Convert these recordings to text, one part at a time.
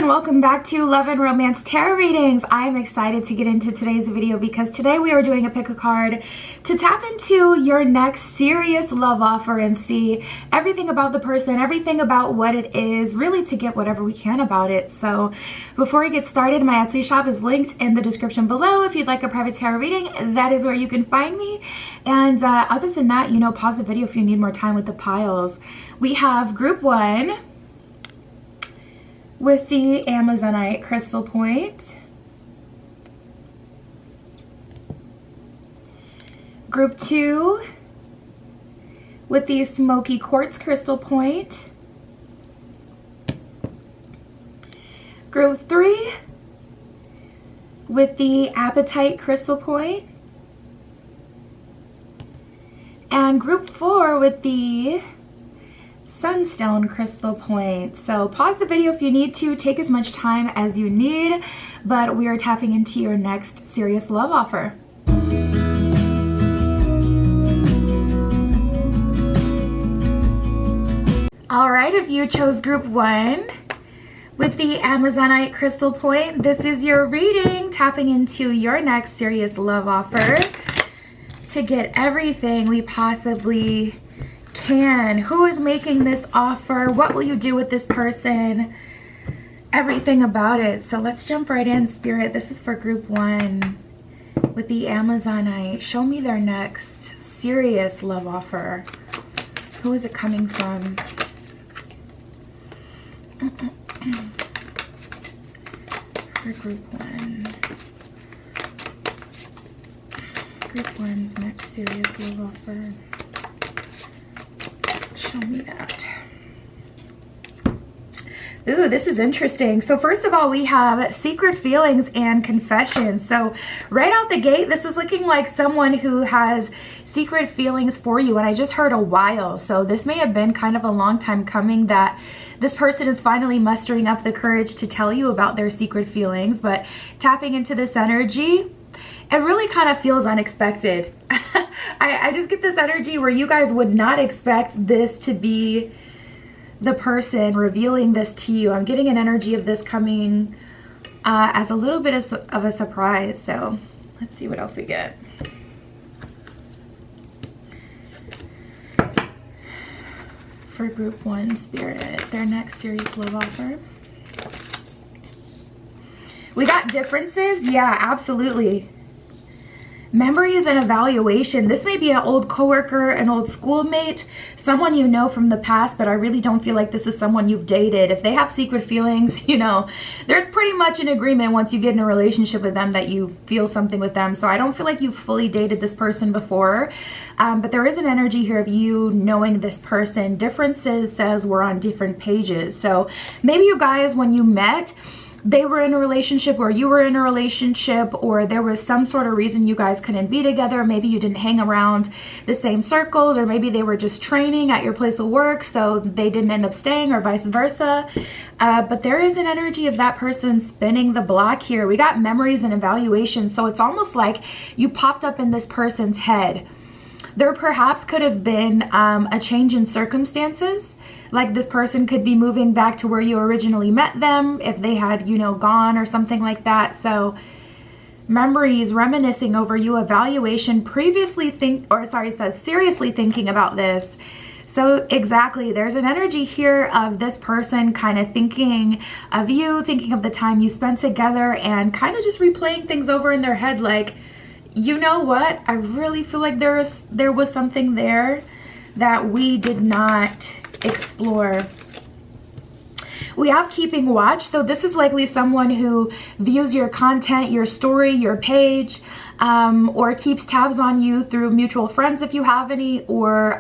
and welcome back to Love and Romance Tarot Readings. I am excited to get into today's video because today we are doing a pick a card to tap into your next serious love offer and see everything about the person, everything about what it is, really to get whatever we can about it. So before we get started, my Etsy shop is linked in the description below. If you'd like a private tarot reading, that is where you can find me. And other than that, pause the video if you need more time with the piles. We have group 1 with the Amazonite crystal point, group 2 with the smoky quartz crystal point, group 3 with the apatite crystal point, and group 4 with the sunstone crystal point. So pause the video if you need to, take as much time as you need, but we are tapping into your next serious love offer. All right, if you chose group 1 with the Amazonite crystal point, this is your reading, tapping into your next serious love offer to get everything we possibly can. Who is making this offer? What will you do with this person? Everything about it. So let's jump right in, Spirit. This is for group 1 with the Amazonite. Show me their next serious love offer. Who is it coming from? For group 1. Group 1's next serious love offer. Show me that. Ooh, this is interesting. So first of all, we have secret feelings and confessions. So right out the gate, this is looking like someone who has secret feelings for you. And I just heard a while. So this may have been kind of a long time coming that this person is finally mustering up the courage to tell you about their secret feelings. But tapping into this energy, it really kind of feels unexpected. I just get this energy where you guys would not expect this to be the person revealing this to you. I'm getting an energy of this coming as a little bit of a surprise. So let's see what else we get. For group 1, Spirit, their next serious love offer. We got differences. Yeah, absolutely. Memories and evaluation. This may be an old coworker, an old schoolmate, someone you know from the past, but I really don't feel like this is someone you've dated. If they have secret feelings, there's pretty much an agreement once you get in a relationship with them that you feel something with them. So I don't feel like you've fully dated this person before, but there is an energy here of you knowing this person. Differences says we're on different pages. So maybe you guys, when you met, they were in a relationship or you were in a relationship, or there was some sort of reason you guys couldn't be together. Maybe you didn't hang around the same circles, or maybe they were just training at your place of work so they didn't end up staying, or vice versa. But there is an energy of that person spinning the block here. We got memories and evaluation. So it's almost like you popped up in this person's head. There perhaps could have been a change in circumstances. Like this person could be moving back to where you originally met them if they had, gone or something like that. So memories, reminiscing over you, evaluation, it says seriously thinking about this. So exactly, there's an energy here of this person kind of thinking of you, thinking of the time you spent together, and kind of just replaying things over in their head like, you know what? I really feel like there was something there that we did not explore. We have keeping watch. So this is likely someone who views your content, your story, your page, or keeps tabs on you through mutual friends if you have any, or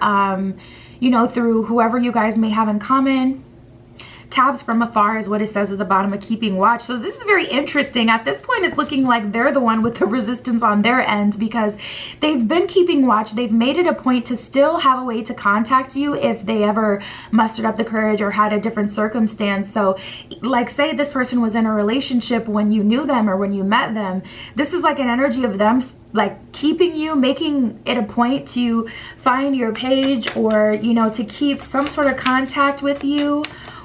through whoever you guys may have in common. Tabs from afar is what it says at the bottom of keeping watch. So this is very interesting. At this point, it's looking like they're the one with the resistance on their end because they've been keeping watch. They've made it a point to still have a way to contact you if they ever mustered up the courage or had a different circumstance. So like say this person was in a relationship when you knew them or when you met them. This is like an energy of them like keeping you, making it a point to find your page or, to keep some sort of contact with you,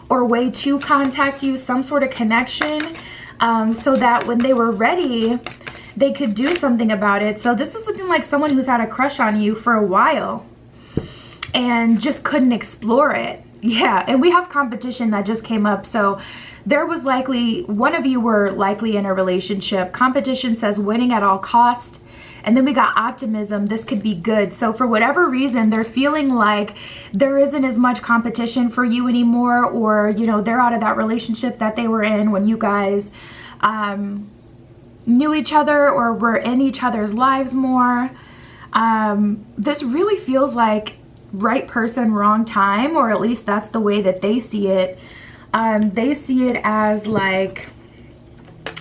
or way to contact you, some sort of connection, so that when they were ready, they could do something about it. So this is looking like someone who's had a crush on you for a while and just couldn't explore it. Yeah, and we have competition that just came up. So there was likely, one of you were likely in a relationship. Competition says winning at all cost. And then we got optimism. This could be good. So for whatever reason, they're feeling like there isn't as much competition for you anymore, or, you know, they're out of that relationship that they were in when you guys knew each other or were in each other's lives more. This really feels like right person, wrong time, or at least that's the way that they see it. They see it as like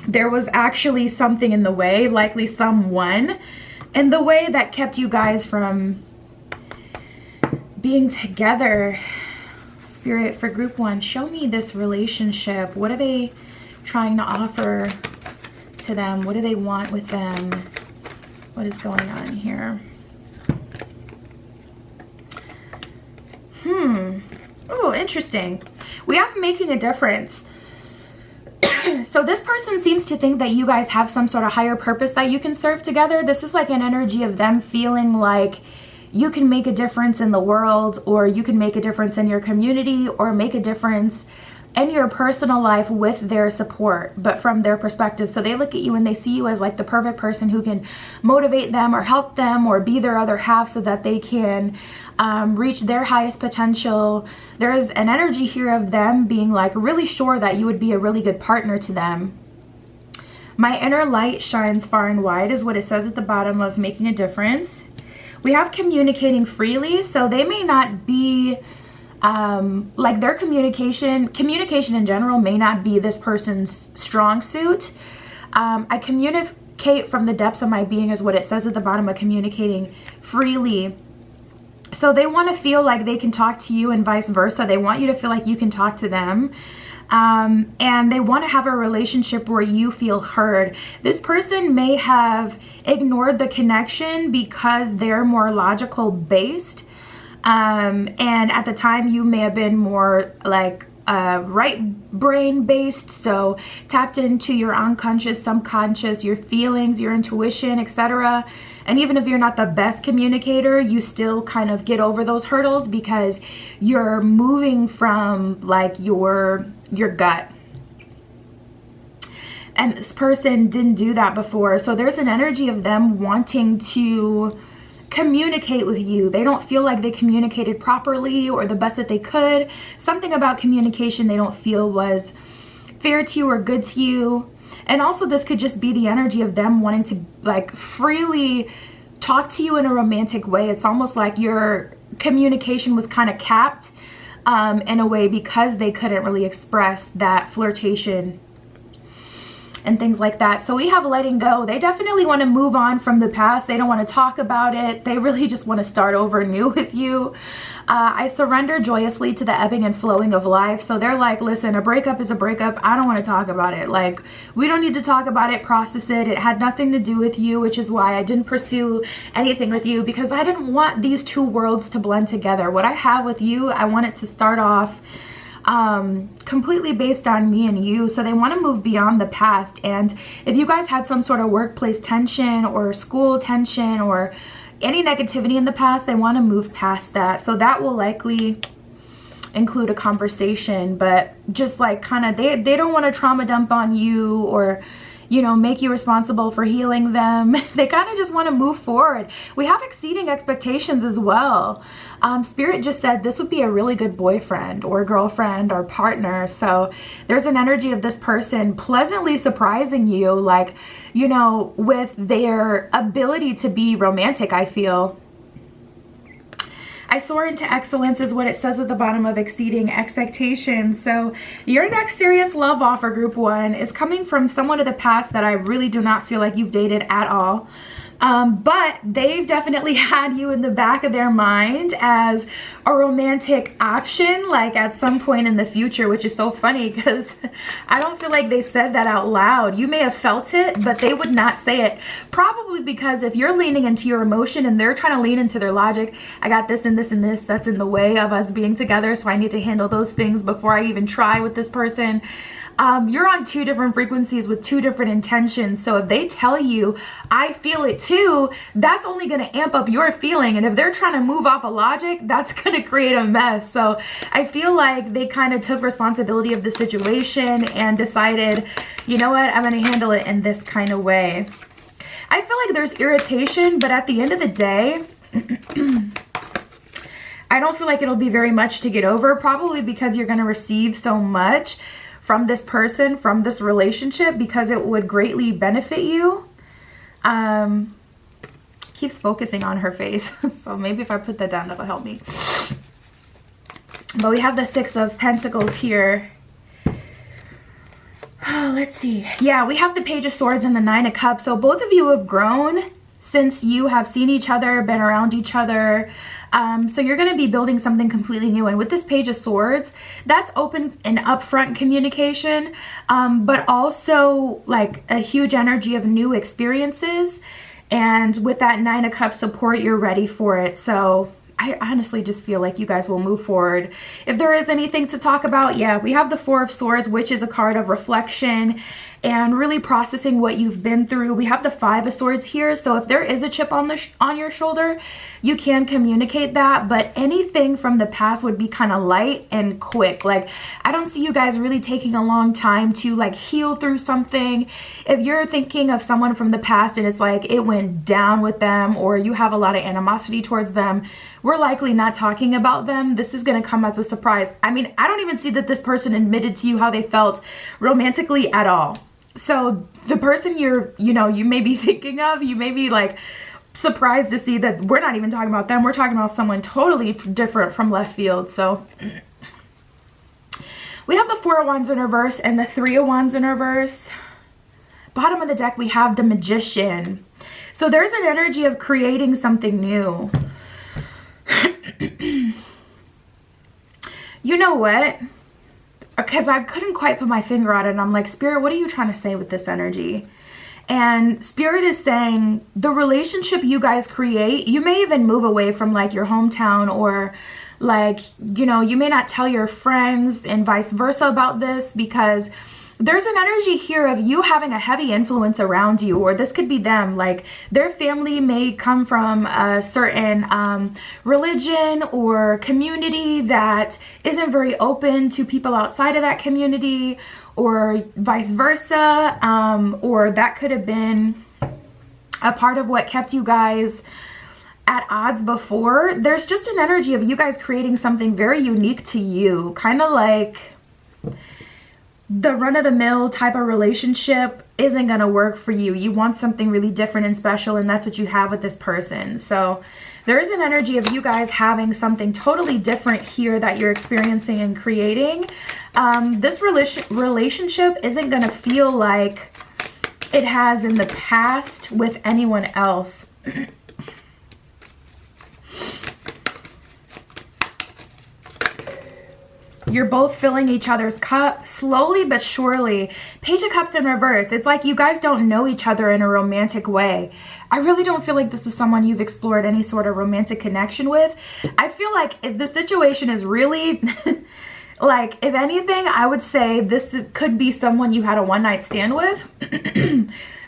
there was actually something in the way, likely someone in the way that kept you guys from being together. Spirit, for group one, show me this relationship. What are they trying to offer to them? What do they want with them? What is going on here? Oh, interesting. We have making a difference. So this person seems to think that you guys have some sort of higher purpose that you can serve together. This is like an energy of them feeling like you can make a difference in the world, or you can make a difference in your community, or make a difference in your personal life with their support, but from their perspective. So they look at you and they see you as like the perfect person who can motivate them or help them or be their other half so that they can reach their highest potential. There is an energy here of them being like really sure that you would be a really good partner to them. My inner light shines far and wide is what it says at the bottom of making a difference. We have communicating freely, so they may not be like their communication in general may not be this person's strong suit. I communicate from the depths of my being is what it says at the bottom of communicating freely. So they want to feel like they can talk to you and vice versa. They want you to feel like you can talk to them. And they want to have a relationship where you feel heard. This person may have ignored the connection because they're more logical based. And at the time you may have been more like right brain based, so tapped into your unconscious, subconscious, your feelings, your intuition, etc. And even if you're not the best communicator, you still kind of get over those hurdles because you're moving from like your gut. And this person didn't do that before. So there's an energy of them wanting to communicate with you. They don't feel like they communicated properly or the best that they could. Something about communication they don't feel was fair to you or good to you. And also this could just be the energy of them wanting to like freely talk to you in a romantic way. It's almost like your communication was kind of capped in a way because they couldn't really express that flirtation and things like that. So we have letting go. They definitely want to move on from the past. They don't want to talk about it. They really just want to start over new with you. I surrender joyously to the ebbing and flowing of life. So they're like, listen, a breakup is a breakup. I don't want to talk about it. Like, we don't need to talk about it, process it. It had nothing to do with you, which is why I didn't pursue anything with you, because I didn't want these two worlds to blend together. What I have with you, I want it to start off completely based on me and you. So they want to move beyond the past. And if you guys had some sort of workplace tension or school tension or any negativity in the past, they want to move past that. So that will likely include a conversation, but just like kind of they don't want to trauma dump on you or, you know, make you responsible for healing them. They kind of just want to move forward. We have exceeding expectations as well. Spirit just said this would be a really good boyfriend or girlfriend or partner. So there's an energy of this person pleasantly surprising you, like, you know, with their ability to be romantic, I feel. I soar into excellence is what it says at the bottom of exceeding expectations. So your next serious love offer, group one, is coming from someone of the past that I really do not feel like you've dated at all. But they've definitely had you in the back of their mind as a romantic option, like at some point in the future, which is so funny because I don't feel like they said that out loud. You may have felt it, but they would not say it. Probably because if you're leaning into your emotion and they're trying to lean into their logic, I got this and this and this that's in the way of us being together, so I need to handle those things before I even try with this person. You're on two different frequencies with two different intentions. So if they tell you, I feel it too, that's only going to amp up your feeling. And if they're trying to move off of logic, that's going to create a mess. So I feel like they kind of took responsibility of the situation and decided, you know what, I'm going to handle it in this kind of way. I feel like there's irritation, but at the end of the day, I don't feel like it'll be very much to get over, probably because you're going to receive so much from this person, from this relationship, because it would greatly benefit you. Keeps focusing on her face. So maybe if I put that down, that'll help me. But we have the Six of Pentacles here. Oh, let's see. Yeah, we have the Page of Swords and the Nine of Cups. So both of you have grown since you have seen each other, been around each other. So you're going to be building something completely new. And with this Page of Swords, that's open and upfront communication, but also like a huge energy of new experiences. And with that Nine of Cups support, you're ready for it. So I honestly just feel like you guys will move forward. If there is anything to talk about, yeah, we have the Four of Swords, which is a card of reflection and really processing what you've been through. We have the Five of Swords here, so if there is a chip on your shoulder, you can communicate that, but anything from the past would be kind of light and quick. Like, I don't see you guys really taking a long time to like heal through something. If you're thinking of someone from the past and it's like it went down with them, or you have a lot of animosity towards them, we're likely not talking about them. This is going to come as a surprise. I mean, I don't even see that this person admitted to you how they felt romantically at all. So the person you may be thinking of, you may be like surprised to see that we're not even talking about them. We're talking about someone totally different from left field. So we have the Four of Wands in reverse and the Three of Wands in reverse. Bottom of the deck, we have the Magician. So there's an energy of creating something new. You know what? Because I couldn't quite put my finger on it, and I'm like, Spirit, what are you trying to say with this energy? And Spirit is saying the relationship you guys create, you may even move away from like your hometown, or like, you may not tell your friends and vice versa about this, because there's an energy here of you having a heavy influence around you, or this could be them. Like, their family may come from a certain religion or community that isn't very open to people outside of that community, or vice versa. Or that could have been a part of what kept you guys at odds before. There's just an energy of you guys creating something very unique to you, kind of like the run-of-the-mill type of relationship isn't going to work for you. You want something really different and special, and that's what you have with this person. So there is an energy of you guys having something totally different here that you're experiencing and creating. This relationship isn't going to feel like it has in the past with anyone else. You're both filling each other's cup slowly but surely. Page of Cups in reverse. It's like you guys don't know each other in a romantic way. I really don't feel like this is someone you've explored any sort of romantic connection with. I feel like if the situation is really like, if anything, I would say this could be someone you had a one-night stand with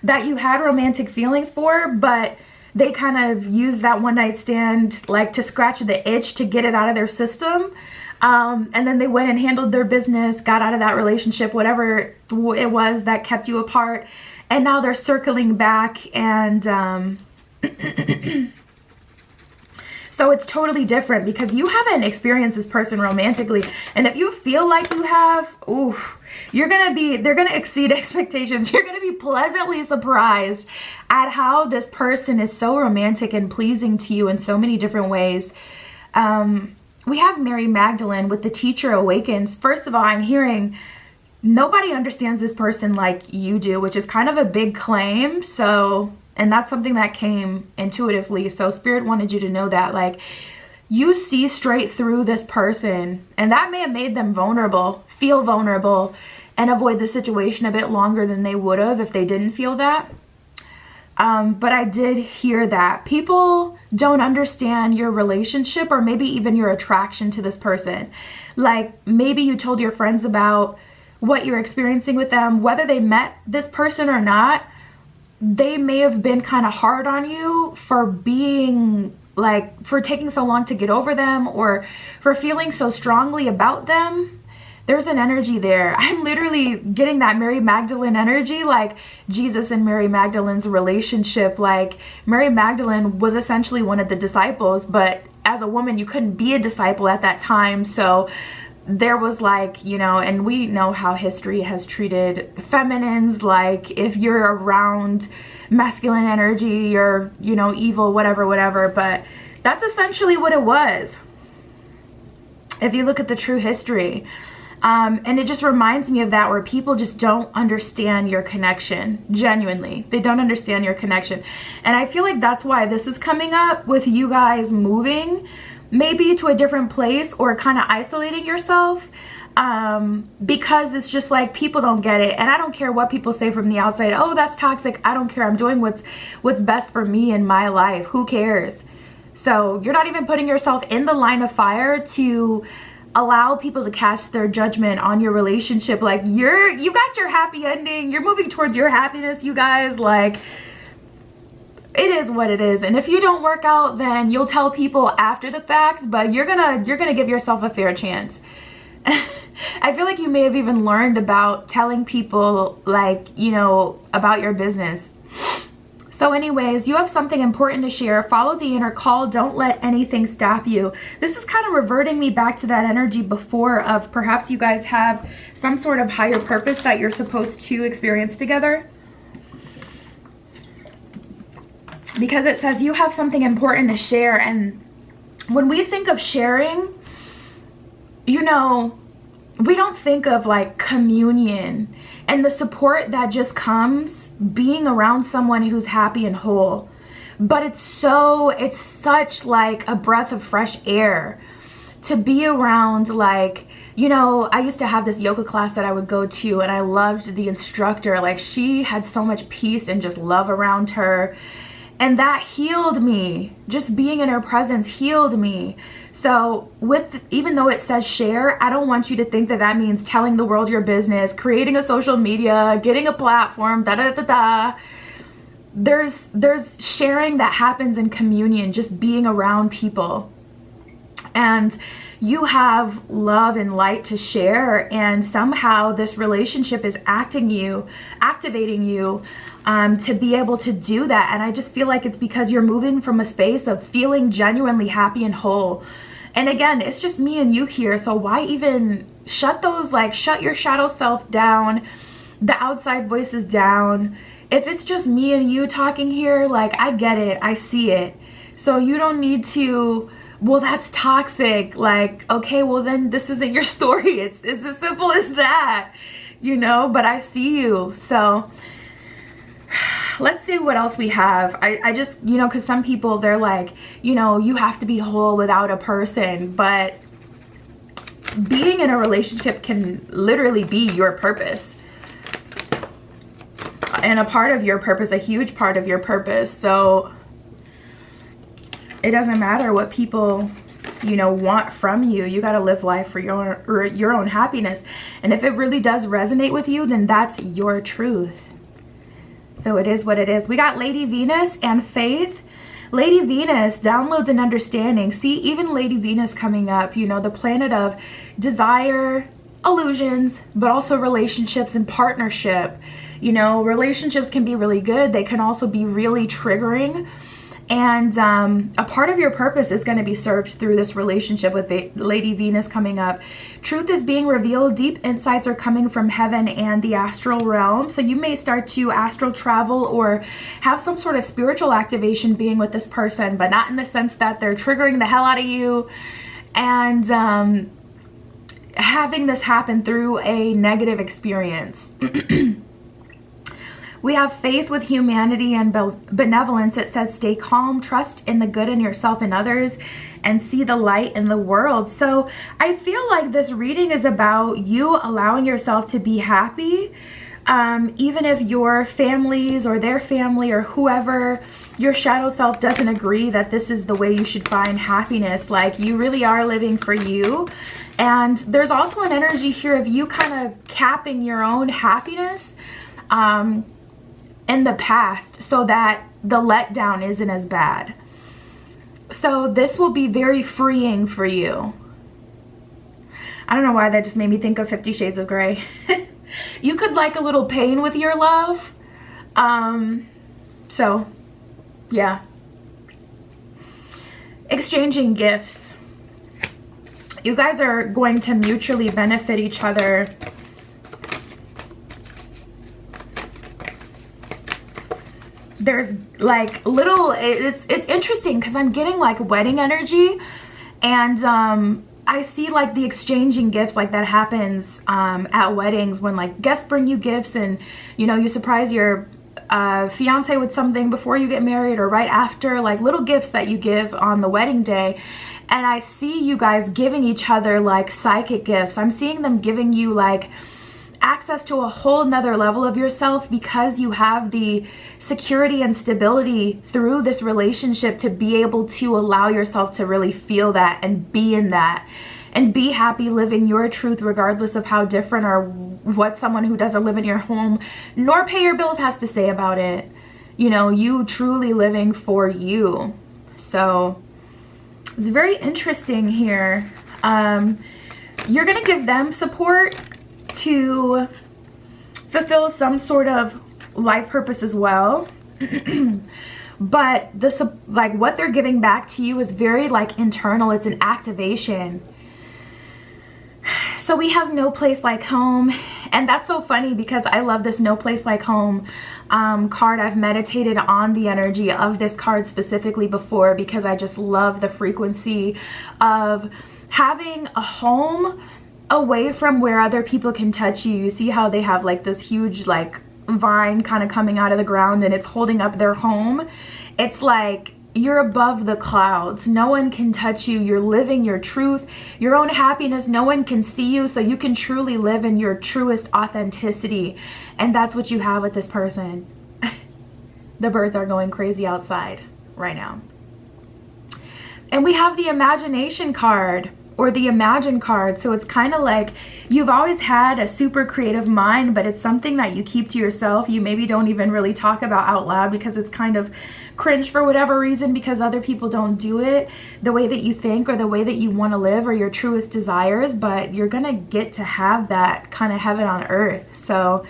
that you had romantic feelings for, but they kind of used that one-night stand like to scratch the itch to get it out of their system. And then they went and handled their business, got out of that relationship, whatever it was that kept you apart. And now they're circling back, and so it's totally different because you haven't experienced this person romantically. And if you feel like you have, they're going to exceed expectations. You're going to be pleasantly surprised at how this person is so romantic and pleasing to you in so many different ways. We have Mary Magdalene with the Teacher Awakens. First of all, I'm hearing nobody understands this person like you do, which is kind of a big claim. So And that's something that came intuitively. So Spirit wanted you to know that, like, you see straight through this person, and that may have made them vulnerable, feel vulnerable, and avoid the situation a bit longer than they would have if they didn't feel that. But I did hear that people don't understand your relationship, or maybe even your attraction to this person. Like, maybe you told your friends about what you're experiencing with them, whether they met this person or not. They may have been kind of hard on you for being like, for taking so long to get over them, or for feeling so strongly about them. There's an energy there. I'm literally getting that Mary Magdalene energy, like Jesus and Mary Magdalene's relationship. Like, Mary Magdalene was essentially one of the disciples, but as a woman, you couldn't be a disciple at that time. So there was, like, you know, and we know how history has treated feminines. Like, if you're around masculine energy, you're, you know, evil, whatever. But that's essentially what it was, if you look at the true history. And it just reminds me of that, where people just don't understand your connection. Genuinely, they don't understand your connection. And I feel like that's why this is coming up with you guys moving maybe to a different place, or kind of isolating yourself, because it's just like, people don't get it. And I don't care what people say from the outside. Oh, that's toxic. I don't care. I'm doing what's best for me in my life. Who cares? So you're not even putting yourself in the line of fire to allow people to cast their judgment on your relationship. Like, you got your happy ending. You're moving towards your happiness, you guys. Like, it is what it is. And if you don't work out, then you'll tell people after the fact, but you're gonna give yourself a fair chance. I feel like you may have even learned about telling people, like, you know, about your business. So anyways, you have something important to share. Follow the inner call. Don't let anything stop you. This is kind of reverting me back to that energy before, of perhaps you guys have some sort of higher purpose that you're supposed to experience together. Because it says you have something important to share. And when we think of sharing, you know, we don't think of like communion and the support that just comes being around someone who's happy and whole. But it's such like a breath of fresh air to be around. Like, you know, I used to have this yoga class that I would go to, and I loved the instructor. Like, she had so much peace and just love around her. And that healed me. Just being in her presence healed me. So even though it says share, I don't want you to think that means telling the world your business, creating a social media, getting a platform, There's sharing that happens in communion, just being around people. And you have love and light to share, and somehow this relationship is activating you to be able to do that. And I just feel like it's because you're moving from a space of feeling genuinely happy and whole. And again, it's just me and you here, so why even shut your shadow self down, the outside voices down. If it's just me and you talking here, like, I get it, I see it. So you don't need to, well, that's toxic. Like, okay, well then this isn't your story. It's as simple as that, you know, but I see you. So let's see what else we have. I just, you know, because some people, they're like, you know, you have to be whole without a person. But being in a relationship can literally be your purpose. And a part of your purpose, a huge part of your purpose. So it doesn't matter what people, you know, want from you. You got to live life for your own happiness. And if it really does resonate with you, then that's your truth. So it is what it is. We got Lady Venus and Faith. Lady Venus, downloads and understanding. See, even Lady Venus coming up, you know, the planet of desire, illusions, but also relationships and partnership. You know, relationships can be really good. They can also be really triggering. And a part of your purpose is going to be served through this relationship with Lady Venus coming up. Truth is being revealed. Deep insights are coming from heaven and the astral realm. So you may start to astral travel or have some sort of spiritual activation being with this person, but not in the sense that they're triggering the hell out of you and having this happen through a negative experience. We have faith with humanity and benevolence. It says stay calm, trust in the good in yourself and others, and see the light in the world. So I feel like this reading is about you allowing yourself to be happy, even if your families or their family or whoever, your shadow self, doesn't agree that this is the way you should find happiness. Like, you really are living for you. And there's also an energy here of you kind of capping your own happiness in the past so that the letdown isn't as bad. So this will be very freeing for you. I don't know why that just made me think of 50 Shades of Grey. You could like a little pain with your love. So yeah. Exchanging gifts. You guys are going to mutually benefit each other. There's like little, it's interesting because I'm getting like wedding energy, and I see like the exchanging gifts, like that happens at weddings when like guests bring you gifts, and you know, you surprise your fiance with something before you get married or right after, like little gifts that you give on the wedding day. And I see you guys giving each other like psychic gifts. I'm seeing them giving you like access to a whole nother level of yourself because you have the security and stability through this relationship to be able to allow yourself to really feel that and be in that and be happy living your truth, regardless of how different or what someone who doesn't live in your home nor pay your bills has to say about it. You know, you truly living for you. So it's very interesting here. You're gonna give them support to fulfill some sort of life purpose as well. But this, like what they're giving back to you is very like internal. It's an activation. So we have no place like home, and that's so funny because I love this no place like home card. I've meditated on the energy of this card specifically before because I just love the frequency of having a home away from where other people can touch you. You see how they have like this huge like vine kind of coming out of the ground and it's holding up their home. It's like you're above the clouds. No one can touch you. You're living your truth, your own happiness. No one can see you, so you can truly live in your truest authenticity. And that's what you have with this person. The birds are going crazy outside right now. And we have the imagination card, or the imagine card. So it's kind of like you've always had a super creative mind, but it's something that you keep to yourself. You maybe don't even really talk about out loud because it's kind of cringe for whatever reason, because other people don't do it the way that you think or the way that you want to live or your truest desires. But you're gonna get to have that kind of heaven on earth. So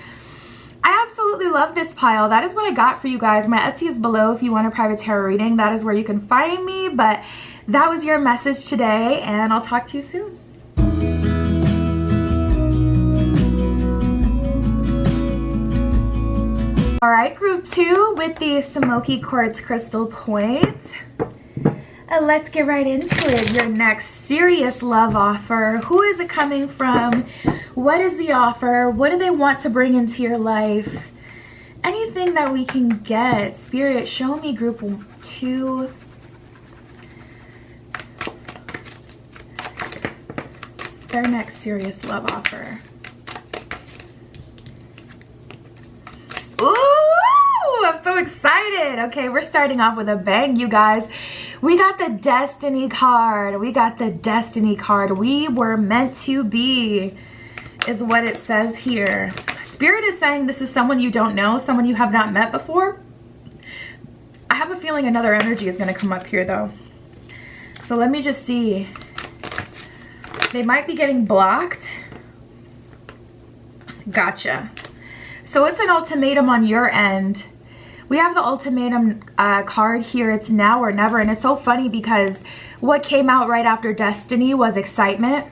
I absolutely love this pile. That is what I got for you guys. My Etsy is below if you want a private tarot reading. That is where you can find me. But that was your message today, and I'll talk to you soon. All right, group 2 with the Smoky Quartz Crystal Point. Let's get right into it. Your next serious love offer. Who is it coming from? What is the offer? What do they want to bring into your life? Anything that we can get. Spirit, show me group 2. Their next serious love offer. Ooh, I'm so excited. Okay, we're starting off with a bang, you guys. We got the Destiny card. We got the Destiny card. We were meant to be, is what it says here. Spirit is saying this is someone you don't know, someone you have not met before. I have a feeling another energy is going to come up here, though. So let me just see. They might be getting blocked. Gotcha. So it's an ultimatum on your end. We have the ultimatum card here. It's now or never. And it's so funny because what came out right after Destiny was excitement.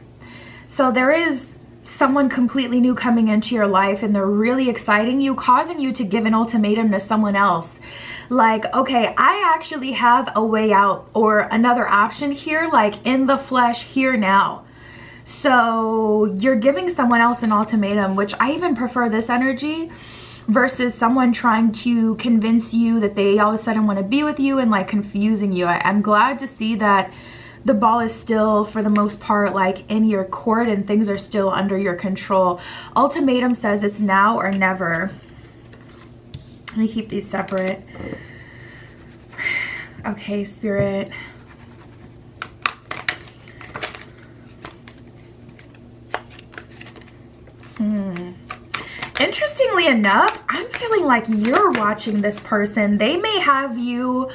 So there is someone completely new coming into your life, and they're really exciting you, causing you to give an ultimatum to someone else. Like, okay, I actually have a way out or another option here, like in the flesh here now. So you're giving someone else an ultimatum, which I even prefer this energy versus someone trying to convince you that they all of a sudden want to be with you and like confusing you. I'm glad to see that the ball is still, for the most part, like in your court and things are still under your control. Ultimatum says it's now or never. Let me keep these separate. Okay, Spirit. Interestingly enough, I'm feeling like you're watching this person. They may have you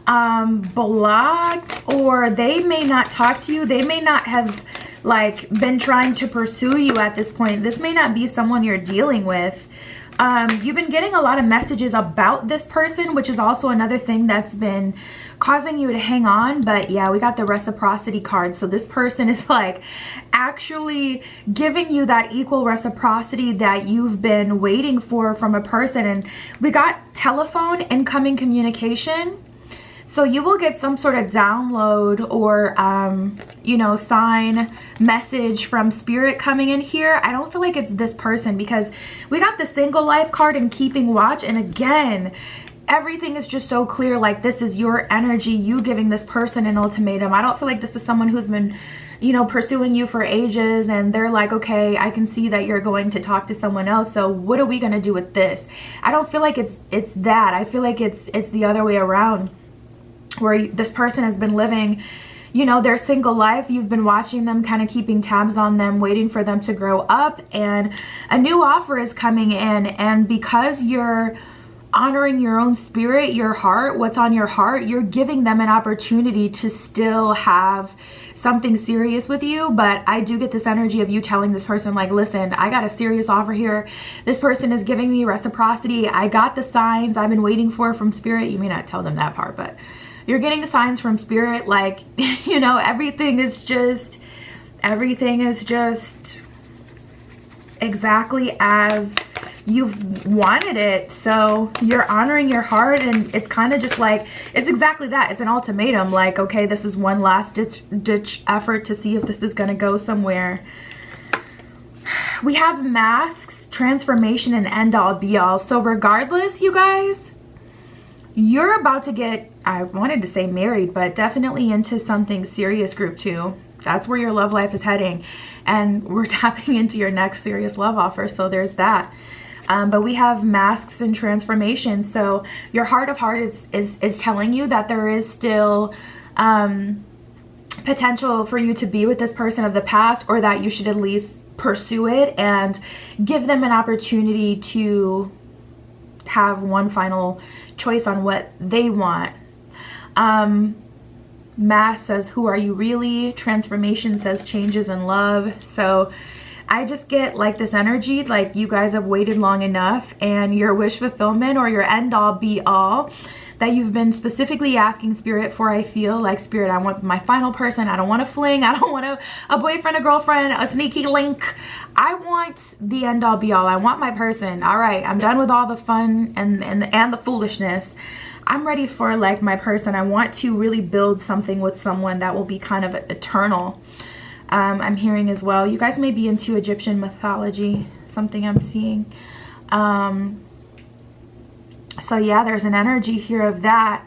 blocked, or they may not talk to you. They may not have like been trying to pursue you at this point. This may not be someone you're dealing with. You've been getting a lot of messages about this person, which is also another thing that's been causing you to hang on. But yeah, we got the reciprocity card. So this person is like actually giving you that equal reciprocity that you've been waiting for from a person. And we got telephone, incoming communication. So you will get some sort of download or, you know, sign, message from Spirit coming in here. I don't feel like it's this person, because we got the single life card and keeping watch. And again, everything is just so clear. Like, this is your energy, you giving this person an ultimatum. I don't feel like this is someone who's been, you know, pursuing you for ages and they're like, okay, I can see that you're going to talk to someone else, so what are we going to do with this? I don't feel like it's that. I feel like it's the other way around, where this person has been living, you know, their single life. You've been watching them, kind of keeping tabs on them, waiting for them to grow up, and a new offer is coming in. And because you're honoring your own spirit, your heart, what's on your heart, you're giving them an opportunity to still have something serious with you. But I do get this energy of you telling this person, like, listen, I got a serious offer here. This person is giving me reciprocity. I got the signs I've been waiting for from Spirit. You may not tell them that part, but you're getting signs from Spirit. Like, you know, everything is just exactly as you've wanted it. So you're honoring your heart, and it's kind of just like, it's exactly that. It's an ultimatum. Like, okay, this is one last ditch effort to see if this is going to go somewhere. We have masks, transformation, and end all be all. So regardless, you guys, you're about to get, I wanted to say married, but definitely into something serious, group 2. That's where your love life is heading. And we're tapping into your next serious love offer. So there's that. But we have masks and transformation. So your heart of heart is telling you that there is still potential for you to be with this person of the past, or that you should at least pursue it and give them an opportunity to have one final choice on what they want. Mass says, who are you really? Transformation says changes in love. So I just get like this energy, like you guys have waited long enough, and your wish fulfillment, or your end all be all that you've been specifically asking Spirit for. I feel like, Spirit, I want my final person. I don't want a fling. I don't want a boyfriend, a girlfriend, a sneaky link. I want the end all be all. I want my person. All right, I'm done with all the fun and the foolishness. I'm ready for like my person. I want to really build something with someone that will be kind of eternal. I'm hearing as well, you guys may be into Egyptian mythology, something I'm seeing. So yeah, there's an energy here of that.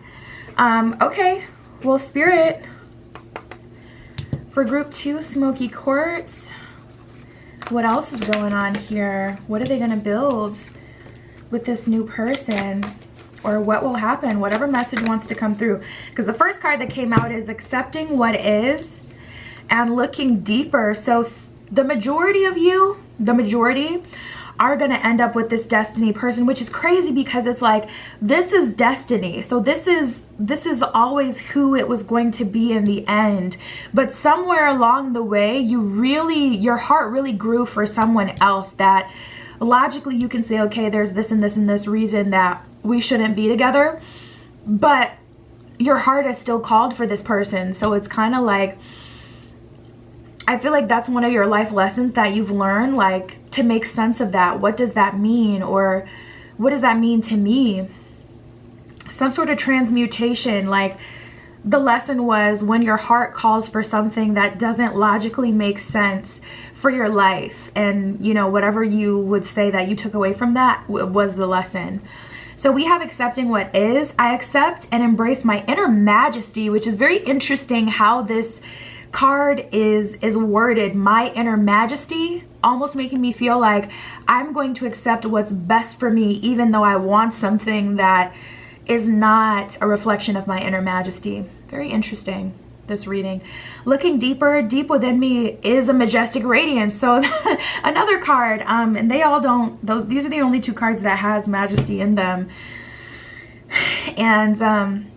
Okay, well, Spirit, for group 2, smoky quartz, what else is going on here? What are they going to build with this new person? Or what will happen? Whatever message wants to come through. Because the first card that came out is accepting what is and looking deeper. So the majority of you, are going to end up with this destiny person, which is crazy, because it's like, this is destiny. So this is always who it was going to be in the end. But somewhere along the way, your heart really grew for someone else that logically you can say, okay, there's this and this and this reason that we shouldn't be together, but your heart is still called for this person. So it's kind of like, I feel like that's one of your life lessons that you've learned, like, to make sense of that. What does that mean? Or what does that mean to me? Some sort of transmutation, like the lesson was when your heart calls for something that doesn't logically make sense for your life, and you know, whatever you would say that you took away from that was the lesson. So we have accepting what is. I accept and embrace my inner majesty, which is very interesting how this card is worded, my inner majesty, almost making me feel like I'm going to accept what's best for me, even though I want something that is not a reflection of my inner majesty. Very interesting, this reading. Looking deeper, deep within me is a majestic radiance. So another card, and they all don't, these are the only two cards that has majesty in them. And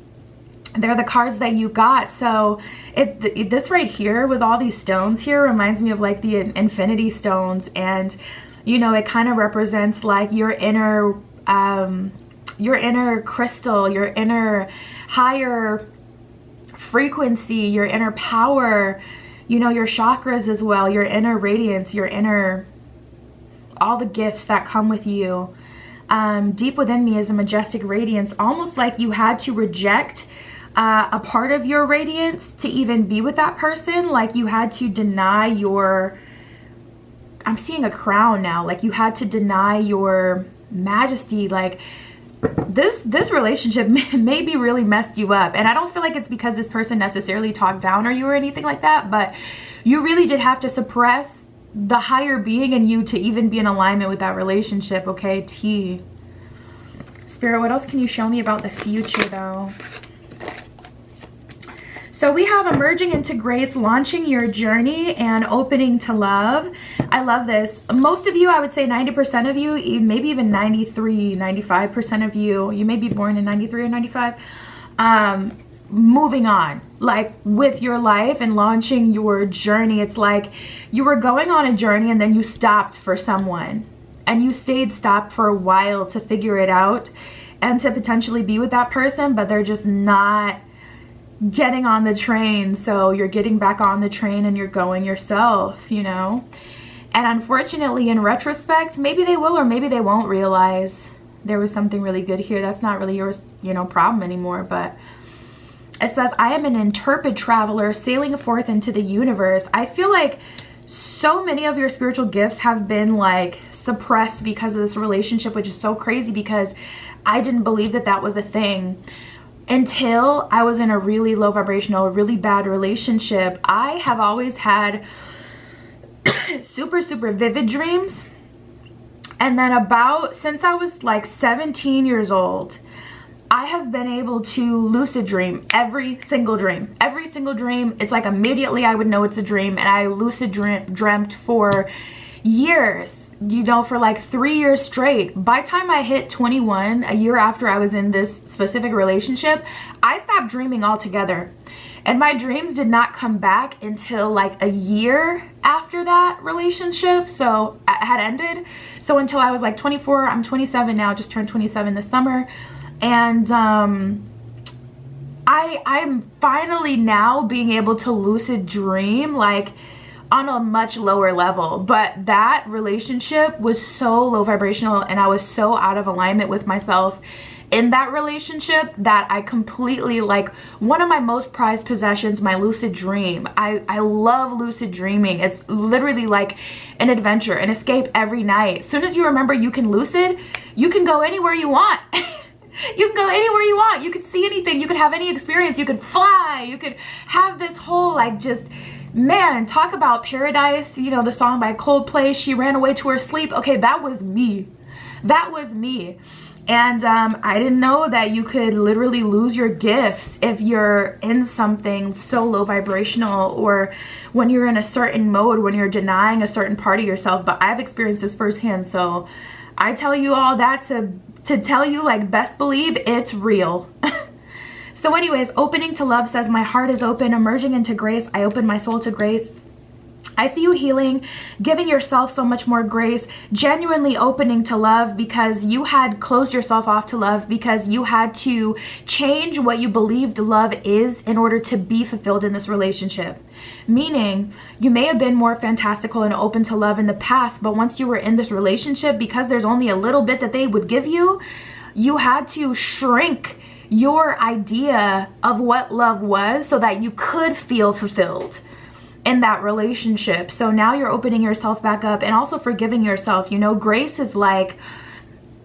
they're the cards that you got. So this right here with all these stones here reminds me of like the infinity stones. And you know, it kind of represents like your inner crystal, your inner higher frequency, your inner power, you know, your chakras as well, your inner radiance, your inner, all the gifts that come with you. Deep within me is a majestic radiance, almost like you had to reject a part of your radiance to even be with that person. Like you had to deny your, I'm seeing a crown now, like you had to deny your majesty. Like this relationship maybe really messed you up. And I don't feel like it's because this person necessarily talked down on you or anything like that, but you really did have to suppress the higher being in you to even be in alignment with that relationship. Okay, T. Spirit, what else can you show me about the future though? So we have emerging into grace, launching your journey, and opening to love. I love this. Most of you, I would say 90% of you, maybe even 93, 95% of you, you may be born in 93 or 95, moving on, like with your life and launching your journey. It's like you were going on a journey and then you stopped for someone, and you stayed stopped for a while to figure it out and to potentially be with that person, but they're just not getting on the train. So you're getting back on the train and you're going yourself, you know. And unfortunately, in retrospect, maybe they will or maybe they won't realize there was something really good here. That's not really your, you know, problem anymore. But it says, I am an intrepid traveler sailing forth into the universe. I feel like so many of your spiritual gifts have been like suppressed because of this relationship, which is so crazy because I didn't believe that that was a thing. Until I was in a really low vibrational, really bad relationship. I have always had super vivid dreams. And then since I was like 17 years old, I have been able to lucid dream every single dream. Every single dream, it's like immediately I would know it's a dream. And I lucid dreamt for years, you know, for like 3 years straight. By the time I hit 21, a year after I was in this specific relationship, I stopped dreaming altogether. And my dreams did not come back until like a year after that relationship. So it had ended. So until I was like 24, I'm 27 now, just turned 27 this summer. And I'm finally now being able to lucid dream like on a much lower level. But that relationship was so low vibrational and I was so out of alignment with myself in that relationship that I completely, like, one of my most prized possessions, my lucid dream. I love lucid dreaming. It's literally like an adventure, an escape every night. As soon as you remember you can lucid, you can go anywhere you want. You can go anywhere you want. You could see anything. You could have any experience. You could fly. You could have this whole, like, just, man, talk about paradise. You know, the song by Coldplay, She Ran Away to Her Sleep. Okay, that was me. That was me. And I didn't know that you could literally lose your gifts if you're in something so low vibrational, or when you're in a certain mode, when you're denying a certain part of yourself. But I've experienced this firsthand. So I tell you all that to tell you, like, best believe it's real. So anyways, opening to love says, my heart is open, emerging into grace. I open my soul to grace. I see you healing, giving yourself so much more grace, genuinely opening to love because you had closed yourself off to love, because you had to change what you believed love is in order to be fulfilled in this relationship. Meaning, you may have been more fantastical and open to love in the past, but once you were in this relationship, because there's only a little bit that they would give you, you had to shrink your idea of what love was so that you could feel fulfilled in that relationship. So now you're opening yourself back up and also forgiving yourself. You know, grace is like,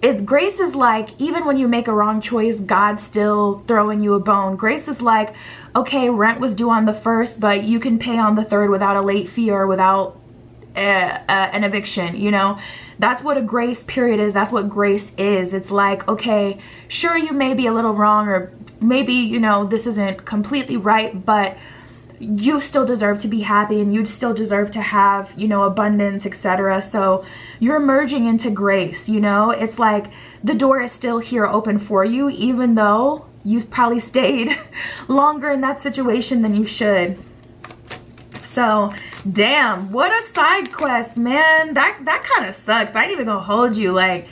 even when you make a wrong choice, God's still throwing you a bone. Grace is like, okay, rent was due on the 1st, but you can pay on the 3rd without a late fee or without an eviction. You know, that's what a grace period is. That's what grace is. It's like, okay, sure, you may be a little wrong, or maybe, you know, this isn't completely right, but you still deserve to be happy, and you still deserve to have, you know, abundance, etc. So you're merging into grace. You know, it's like the door is still here open for you, even though you've probably stayed longer in that situation than you should. So damn, what a side quest, man. That kind of sucks. I ain't even gonna hold you. Like,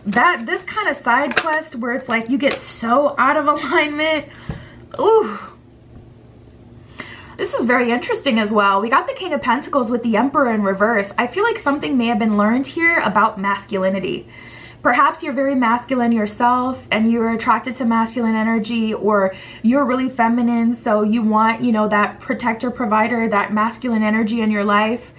this kind of side quest where it's like you get so out of alignment. Ooh. This is very interesting as well. We got the King of Pentacles with the Emperor in reverse. I feel like something may have been learned here about masculinity. Perhaps you're very masculine yourself and you're attracted to masculine energy, or you're really feminine, so you want, you know, that protector, provider, that masculine energy in your life.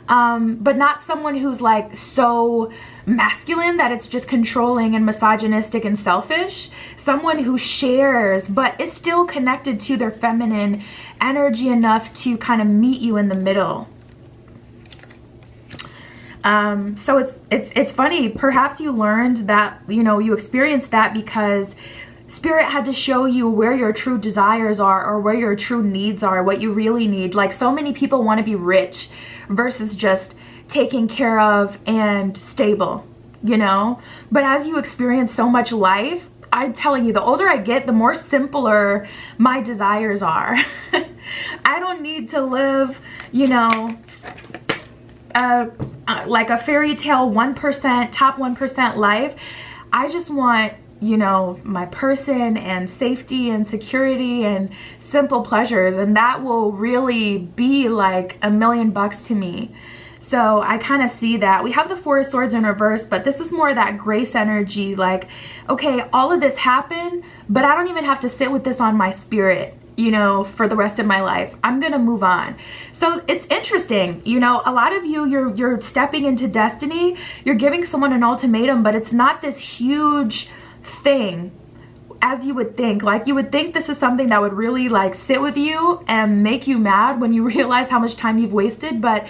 But not someone who's like so masculine that it's just controlling and misogynistic and selfish. Someone who shares but is still connected to their feminine energy enough to kind of meet you in the middle. So it's funny. Perhaps you learned that, you know, you experienced that because Spirit had to show you where your true desires are, or where your true needs are, what you really need. Like, so many people want to be rich versus just taken care of and stable, you know? But as you experience so much life, I'm telling you, the older I get, the more simpler my desires are. I don't need to live, you know, like a fairy tale 1%, top 1% life. I just want, you know, my person and safety and security and simple pleasures, and that will really be like $1 million to me. So I kind of see that. We have the Four of Swords in reverse, but this is more that grace energy. Like, okay, all of this happened, but I don't even have to sit with this on my spirit, you know, for the rest of my life. I'm gonna move on. So it's interesting, you know, a lot of you, you're stepping into destiny. You're giving someone an ultimatum, but it's not this huge thing as you would think. Like, you would think this is something that would really like sit with you and make you mad when you realize how much time you've wasted. But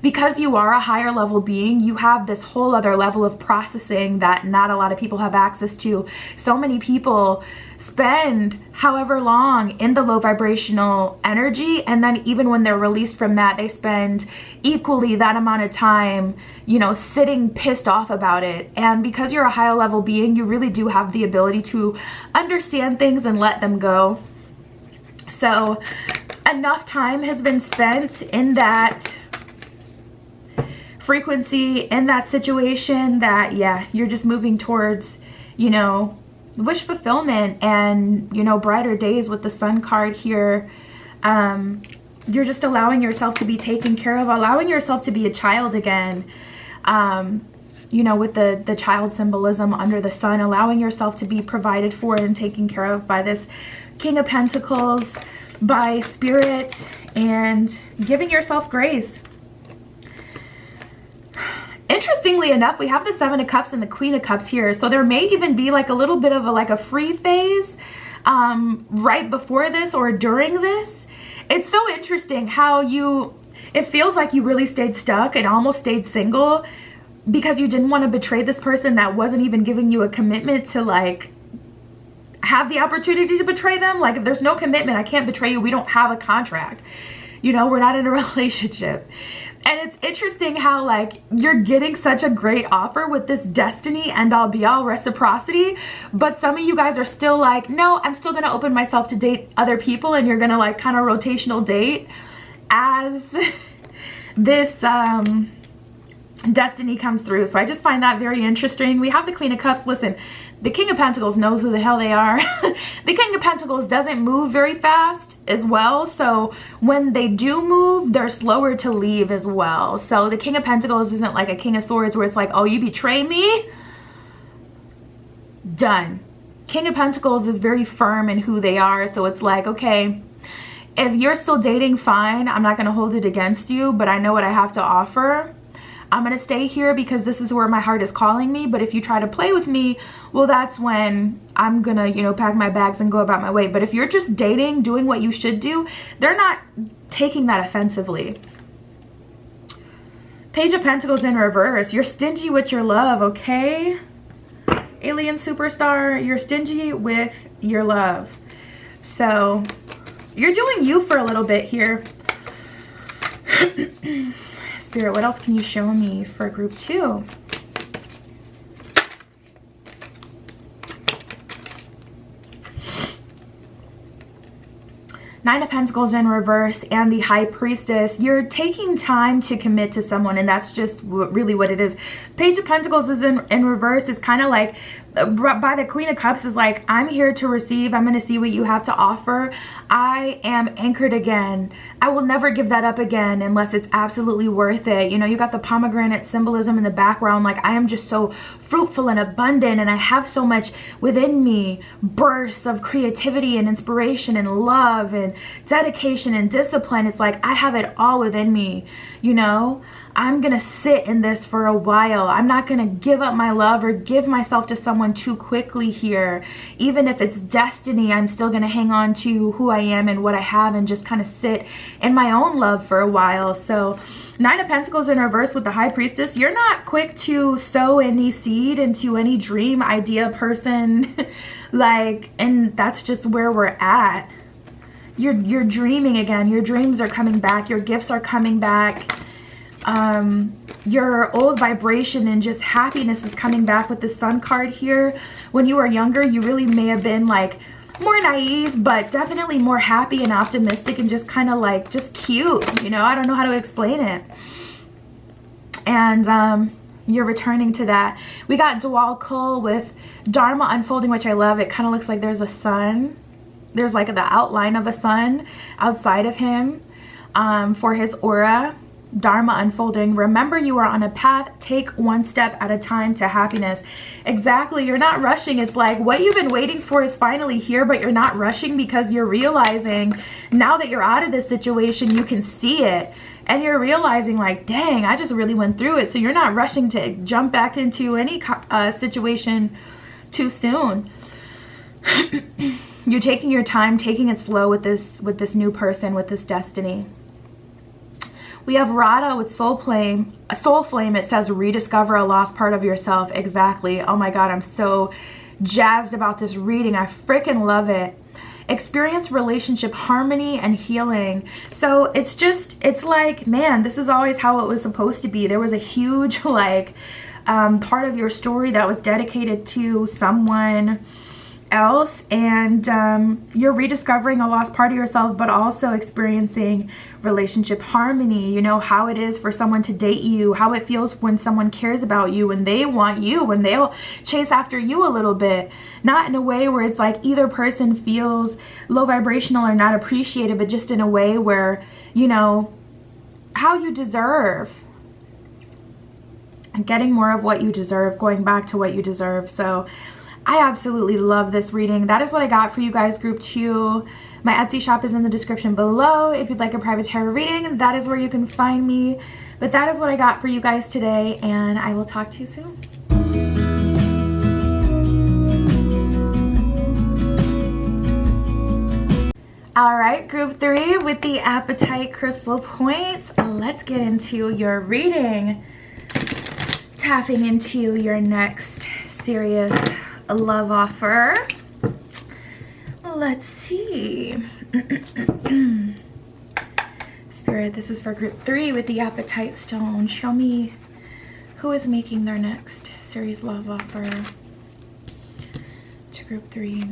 because you are a higher level being, you have this whole other level of processing that not a lot of people have access to. So many people spend however long in the low vibrational energy, and then even when they're released from that, they spend equally that amount of time, you know, sitting pissed off about it. And because you're a higher level being, you really do have the ability to understand things and let them go. So enough time has been spent in that frequency, in that situation, that yeah, you're just moving towards, you know, wish fulfillment and, you know, brighter days with the Sun card here. You're just allowing yourself to be taken care of, allowing yourself to be a child again, you know, with the child symbolism under the sun, allowing yourself to be provided for and taken care of by this King of Pentacles, by Spirit, and giving yourself grace. Interestingly enough, we have the Seven of Cups and the Queen of Cups here. So there may even be like a little bit of a free phase right before this or during this. It's so interesting how it feels like you really stayed stuck and almost stayed single because you didn't want to betray this person that wasn't even giving you a commitment to like have the opportunity to betray them. Like, if there's no commitment, I can't betray you. We don't have a contract. You know, we're not in a relationship. And it's interesting how like you're getting such a great offer with this destiny end all be all reciprocity, but some of you guys are still like, no, I'm still gonna open myself to date other people, and you're gonna like kind of rotational date as this destiny comes through. So I just find that very interesting. We have the Queen of Cups. Listen, the King of Pentacles knows who the hell they are. The King of Pentacles doesn't move very fast as well. So when they do move, they're slower to leave as well. So the King of Pentacles isn't like a King of Swords where it's like, oh, you betray me? Done. King of Pentacles is very firm in who they are. So it's like, okay, if you're still dating, fine. I'm not going to hold it against you, but I know what I have to offer. I'm going to stay here because this is where my heart is calling me. But if you try to play with me, well, that's when I'm going to, you know, pack my bags and go about my way. But if you're just dating, doing what you should do, they're not taking that offensively. Page of Pentacles in reverse. You're stingy with your love, okay? Alien superstar, you're stingy with your love. So you're doing you for a little bit here. Spirit, what else can you show me for group 2? Nine of Pentacles in reverse and the High Priestess. You're taking time to commit to someone, and that's just really what it is. Page of Pentacles is in reverse. Is kind of like, by the Queen of Cups is like, I'm here to receive. I'm going to see what you have to offer. I am anchored again. I will never give that up again unless it's absolutely worth it. You know, you got the pomegranate symbolism in the background. Like, I am just so fruitful and abundant, and I have so much within me. Bursts of creativity and inspiration and love and dedication and discipline. It's like, I have it all within me, you know. I'm gonna sit in this for a while. I'm not gonna give up my love or give myself to someone too quickly here. Even if it's destiny, I'm still gonna hang on to who I am and what I have and just kind of sit in my own love for a while. So Nine of Pentacles in reverse with the High Priestess. You're not quick to sow any seed into any dream, idea, person. Like, and that's just where we're at. You're dreaming again. Your dreams are coming back. Your gifts are coming back. Your old vibration and just happiness is coming back with the Sun card here. When you were younger, you really may have been like more naive, but definitely more happy and optimistic and just kind of like just cute, you know. I don't know how to explain it. And you're returning to that. We got Dual Kull with Dharma unfolding, which I love. It kind of looks like there's a sun. There's like the outline of a sun outside of him for his aura. Dharma unfolding. Remember, you are on a path. Take one step at a time to happiness. Exactly. You're not rushing. It's like what you've been waiting for is finally here, but you're not rushing because you're realizing now that you're out of this situation, you can see it. And you're realizing like, dang, I just really went through it. So you're not rushing to jump back into any situation too soon. You're taking your time, taking it slow with this new person, with this destiny. We have Radha with Soul Flame. Soul Flame, it says rediscover a lost part of yourself. Exactly. Oh my God, I'm so jazzed about this reading. I freaking love it. Experience relationship harmony and healing. So it's like, man, this is always how it was supposed to be. There was a huge like part of your story that was dedicated to someone else, and you're rediscovering a lost part of yourself, but also experiencing relationship harmony. You know how it is for someone to date you, how it feels when someone cares about you, when they want you, when they'll chase after you a little bit, not in a way where it's like either person feels low vibrational or not appreciated, but just in a way where, you know, how you deserve, and getting more of what you deserve, going back to what you deserve. So I absolutely love this reading. That is what I got for you guys, group 2. My Etsy shop is in the description below. If you'd like a private tarot reading, that is where you can find me. But that is what I got for you guys today, and I will talk to you soon. All right, group 3 with the Appetite Crystal Points. Let's get into your reading. Tapping into your next serious love offer. Let's see. Spirit, this is for group 3 with the Appetite Stone. Show me who is making their next serious love offer to group 3.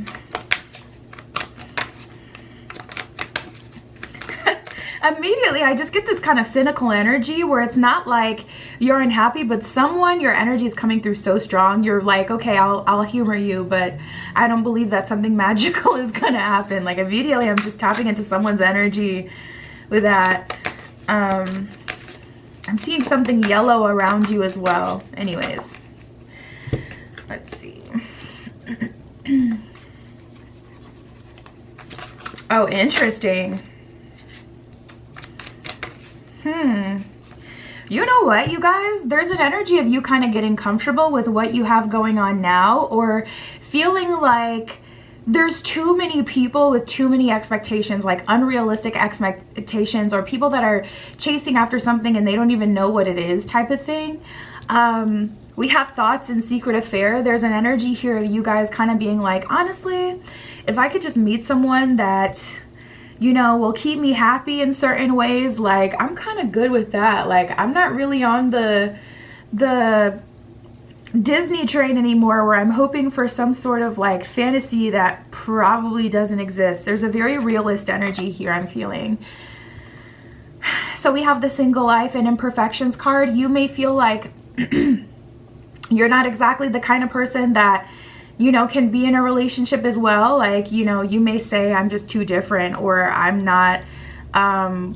Immediately I just get this kind of cynical energy where it's not like you're unhappy, but someone, your energy is coming through so strong, you're like, okay, I'll humor you, but I don't believe that something magical is gonna happen. Like immediately I'm just tapping into someone's energy with that. I'm seeing something yellow around you as well. Anyways, let's see. Oh, interesting. You know what, you guys? There's an energy of you kind of getting comfortable with what you have going on now, or feeling like there's too many people with too many expectations, like unrealistic expectations, or people that are chasing after something and they don't even know what it is type of thing. We have thoughts and secret affair. There's an energy here of you guys kind of being like, honestly, if I could just meet someone that, you know, will keep me happy in certain ways, like I'm kind of good with that. Like I'm not really on the Disney train anymore, where I'm hoping for some sort of like fantasy that probably doesn't exist. There's a very realist energy here I'm feeling. So we have the single life and imperfections card. You may feel like you're not exactly the kind of person that, you know, can be in a relationship as well. Like, you know, you may say I'm just too different, or I'm not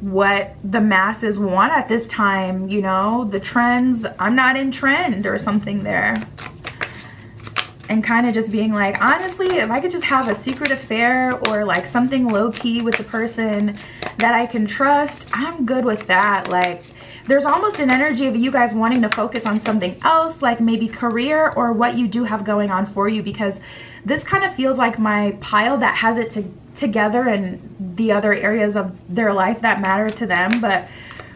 what the masses want at this time, you know, the trends, I'm not in trend or something there. And kind of just being like, honestly, if I could just have a secret affair or like something low-key with the person that I can trust, I'm good with that. Like there's almost an energy of you guys wanting to focus on something else, like maybe career or what you do have going on for you, because this kind of feels like my pile that has it together and the other areas of their life that matter to them, but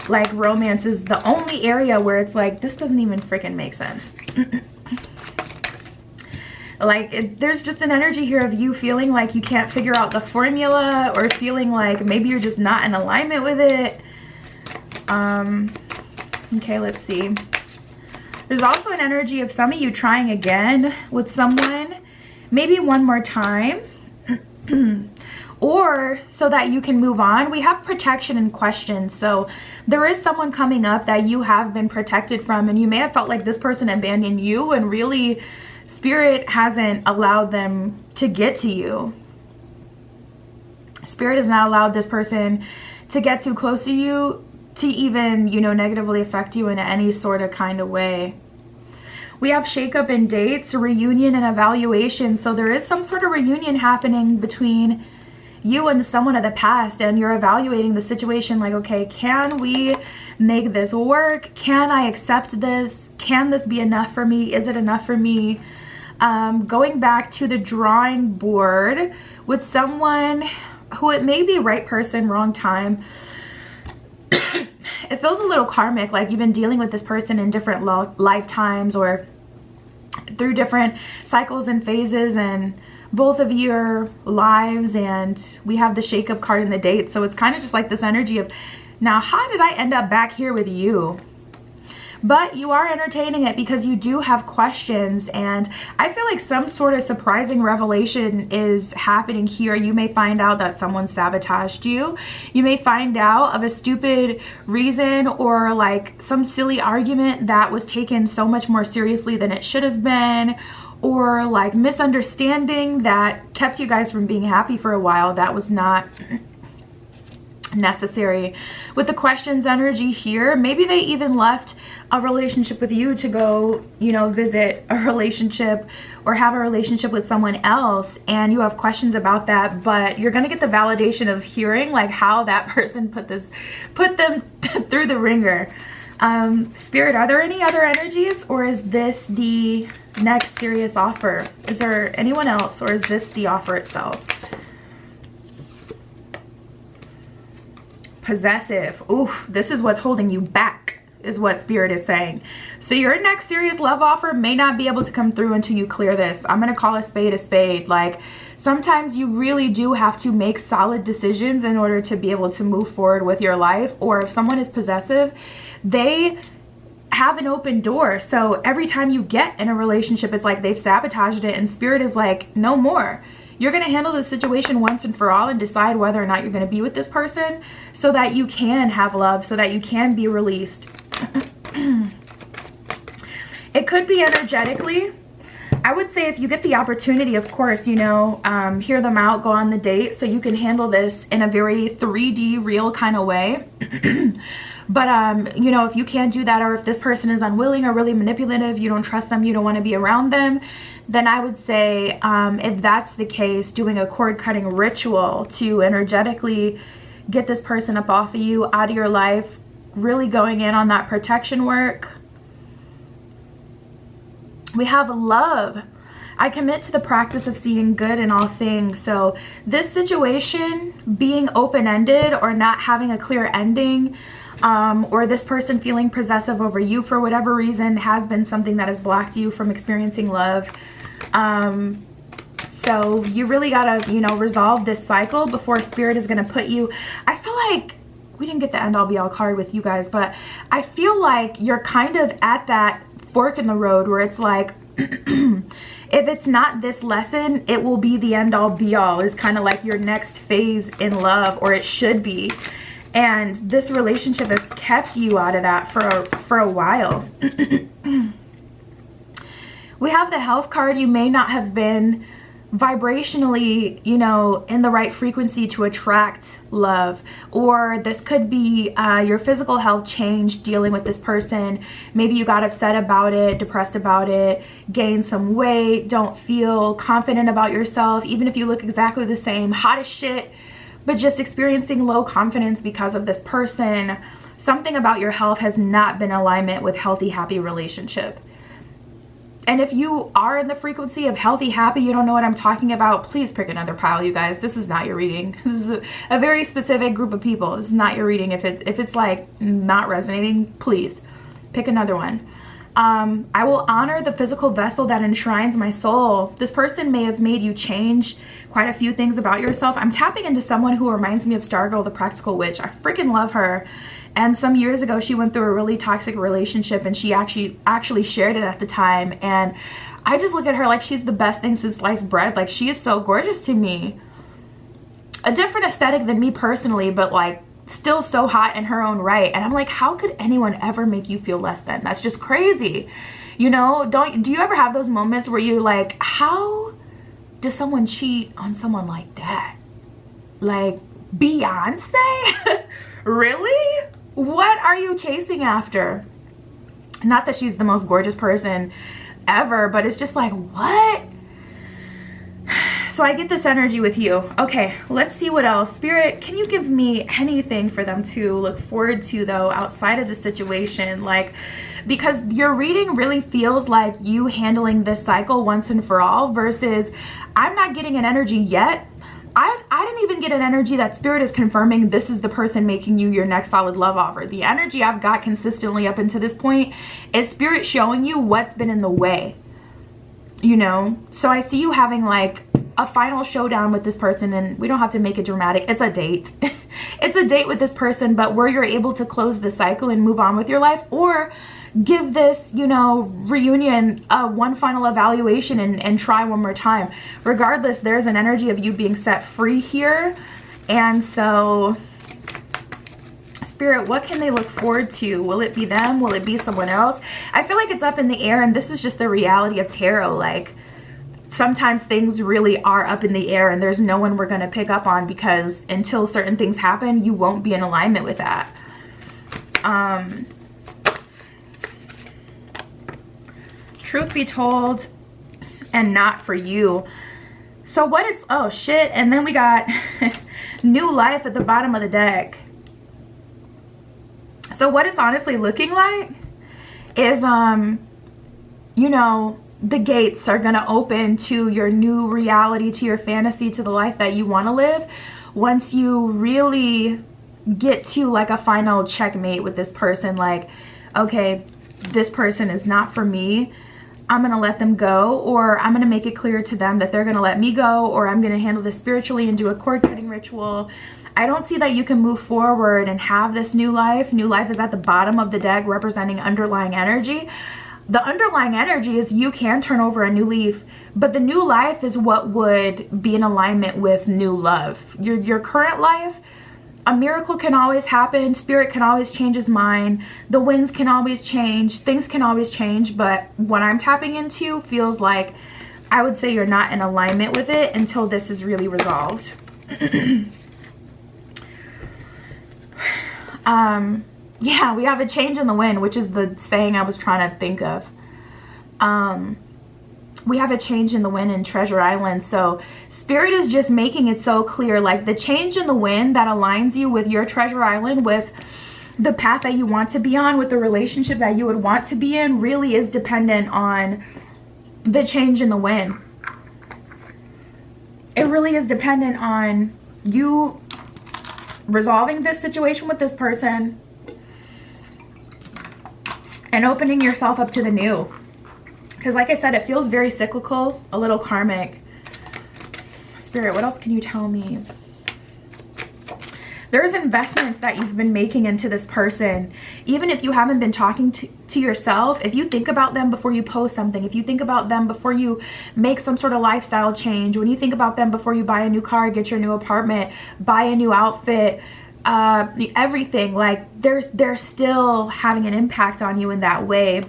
like romance is the only area where it's like, this doesn't even freaking make sense. Like there's just an energy here of you feeling like you can't figure out the formula, or feeling like maybe you're just not in alignment with it. Okay, let's see. There's also an energy of some of you trying again with someone, maybe one more time, or so that you can move on. We have protection and questions. So there is someone coming up that you have been protected from, and you may have felt like this person abandoned you, and really Spirit hasn't allowed them to get to you. Spirit has not allowed this person to get too close to you, to even, you know, negatively affect you in any sort of kind of way. We have shakeup and dates, reunion and evaluation. So there is some sort of reunion happening between you and someone of the past, and you're evaluating the situation like, okay, can we make this work? Can I accept this? Can this be enough for me? Is it enough for me? Going back to the drawing board with someone who, it may be right person, wrong time. It feels a little karmic, like you've been dealing with this person in different lifetimes or through different cycles and phases in both of your lives. And we have the shakeup card in the date. So it's kind of just like this energy of, now how did I end up back here with you? But you are entertaining it because you do have questions, and I feel like some sort of surprising revelation is happening here. You may find out that someone sabotaged you. You may find out of a stupid reason, or like some silly argument that was taken so much more seriously than it should have been, or like misunderstanding that kept you guys from being happy for a while. That was not necessary. With the questions energy here, maybe they even left a relationship with you to go, you know, visit a relationship or have a relationship with someone else, and you have questions about that, but you're gonna get the validation of hearing like how that person put them through the ringer. Spirit, are there any other energies, or is this the next serious offer? Is there anyone else, or is this the offer itself? Possessive. Ooh, this is what's holding you back, is what Spirit is saying. So your next serious love offer may not be able to come through until you clear this. I'm going to call a spade a spade. Like sometimes you really do have to make solid decisions in order to be able to move forward with your life. Or if someone is possessive, they have an open door. So every time you get in a relationship, it's like they've sabotaged it, and Spirit is like, no more. You're going to handle the situation once and for all and decide whether or not you're going to be with this person, so that you can have love, so that you can be released. It could be energetically. I would say if you get the opportunity, of course, you know, hear them out, go on the date, so you can handle this in a very 3D real kind of way. But, you know, if you can't do that, or if this person is unwilling or really manipulative, you don't trust them, you don't want to be around them, then I would say, if that's the case, doing a cord cutting ritual to energetically get this person up off of you, out of your life, really going in on that protection work. We have love. I commit to the practice of seeing good in all things. So this situation being open-ended or not having a clear ending, or this person feeling possessive over you for whatever reason, has been something that has blocked you from experiencing love. So you really gotta, you know, resolve this cycle before Spirit is gonna put you. I feel like we didn't get the end all be all card with you guys, but I feel like you're kind of at that fork in the road where it's like, if it's not this lesson, it will be the end all be all, is kind of like your next phase in love, or it should be. And this relationship has kept you out of that for a while. We have the health card. You may not have been vibrationally, you know, in the right frequency to attract love, or this could be your physical health changed dealing with this person. Maybe you got upset about it, depressed about it, gained some weight, don't feel confident about yourself, even if you look exactly the same, hot as shit, but just experiencing low confidence because of this person. Something about your health has not been in alignment with healthy, happy relationship. And if you are in the frequency of healthy, happy, you don't know what I'm talking about, please pick another pile, you guys. This is not your reading. This is a very specific group of people. This is not your reading. If it's like not resonating, please pick another one. I will honor the physical vessel that enshrines my soul. This person may have made you change quite a few things about yourself. I'm tapping into someone who reminds me of Stargirl, the Practical Witch. I freaking love her. And some years ago, she went through a really toxic relationship, and she actually shared it at the time. And I just look at her like she's the best thing since sliced bread. Like, she is so gorgeous to me. A different aesthetic than me personally, but like still so hot in her own right. And I'm like, how could anyone ever make you feel less than? That's just crazy. You know, do you ever have those moments where you're like, how does someone cheat on someone like that? Like, Beyonce? Really? What are you chasing after? Not that she's the most gorgeous person ever, but it's just like, what? So I get this energy with you. Okay, let's see what else. Spirit, can you give me anything for them to look forward to, though, outside of the situation? Like, because your reading really feels like you handling this cycle once and for all, versus I'm not getting an energy yet. I didn't even get an energy that Spirit is confirming this is the person making you your next solid love offer. The energy I've got consistently up until this point is Spirit showing you what's been in the way, you know? So I see you having like a final showdown with this person, and we don't have to make it dramatic. It's a date. It's a date with this person, but where you're able to close the cycle and move on with your life, or give this, you know, reunion one final evaluation and try one more time. Regardless, there's an energy of you being set free here. And so, Spirit, what can they look forward to? Will it be them? Will it be someone else? I feel like it's up in the air, and this is just the reality of tarot. Like, sometimes things really are up in the air, and there's no one we're going to pick up on, because until certain things happen, you won't be in alignment with that. Truth be told, and not for you. So what is, oh shit, and then we got new life at the bottom of the deck. So what it's honestly looking like is, you know, the gates are gonna open to your new reality, to your fantasy, to the life that you want to live, once you really get to like a final checkmate with this person. Like, okay, this person is not for me. I'm going to let them go, or I'm going to make it clear to them that they're going to let me go, or I'm going to handle this spiritually and do a cord cutting ritual. I don't see that you can move forward and have this new life. New life is at the bottom of the deck, representing underlying energy. The underlying energy is you can turn over a new leaf, but the new life is what would be in alignment with new love. Your current life, a miracle can always happen. Spirit can always change his mind. The winds can always change. Things can always change. But what I'm tapping into feels like, I would say, you're not in alignment with it until this is really resolved. Yeah, we have a change in the wind, which is the saying I was trying to think of. we have a change in the wind in Treasure Island. So Spirit is just making it so clear, like the change in the wind that aligns you with your Treasure Island, with the path that you want to be on, with the relationship that you would want to be in, really is dependent on the change in the wind. It really is dependent on you resolving this situation with this person and opening yourself up to the new. Because like I said, it feels very cyclical, a little karmic. Spirit, what else can you tell me? There's investments that you've been making into this person. Even if you haven't been talking to yourself, if you think about them before you post something, if you think about them before you make some sort of lifestyle change, when you think about them before you buy a new car, get your new apartment, buy a new outfit, everything, like they're still having an impact on you in that way.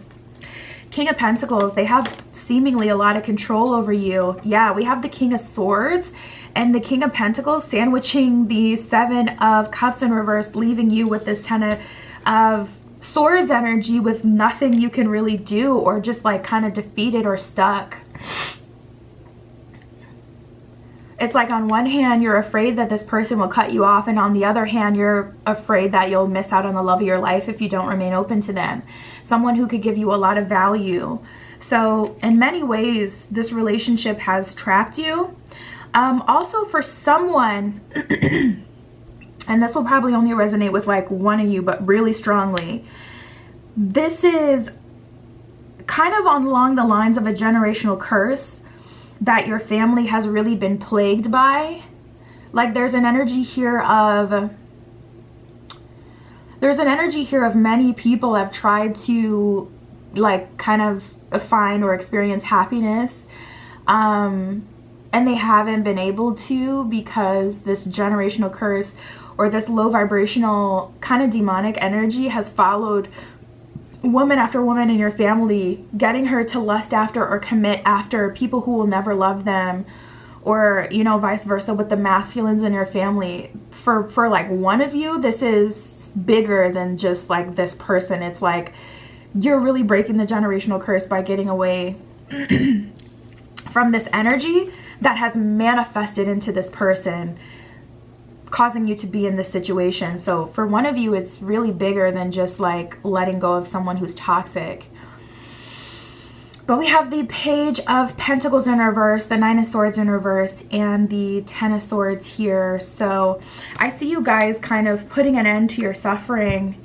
King of Pentacles, they have seemingly a lot of control over you. Yeah, we have the King of Swords and the King of Pentacles sandwiching the Seven of Cups in reverse, leaving you with this Ten of Swords energy with nothing you can really do, or just like kind of defeated or stuck. It's like on one hand, you're afraid that this person will cut you off, and on the other hand, you're afraid that you'll miss out on the love of your life if you don't remain open to them. Someone who could give you a lot of value. So in many ways, this relationship has trapped you. Also for someone, and this will probably only resonate with like one of you, but really strongly, this is kind of along the lines of a generational curse that your family has really been plagued by. Like there's an energy here of many people have tried to like kind of find or experience happiness, and they haven't been able to, because this generational curse or this low vibrational kind of demonic energy has followed woman after woman in your family, getting her to lust after or commit after people who will never love them, or, you know, vice versa with the masculines in your family. For like one of you, this is bigger than just like this person. It's like you're really breaking the generational curse by getting away from this energy that has manifested into this person, causing you to be in this situation. So for one of you, it's really bigger than just like letting go of someone who's toxic. But we have the Page of Pentacles in reverse, the Nine of Swords in reverse, and the Ten of Swords here. So I see you guys kind of putting an end to your suffering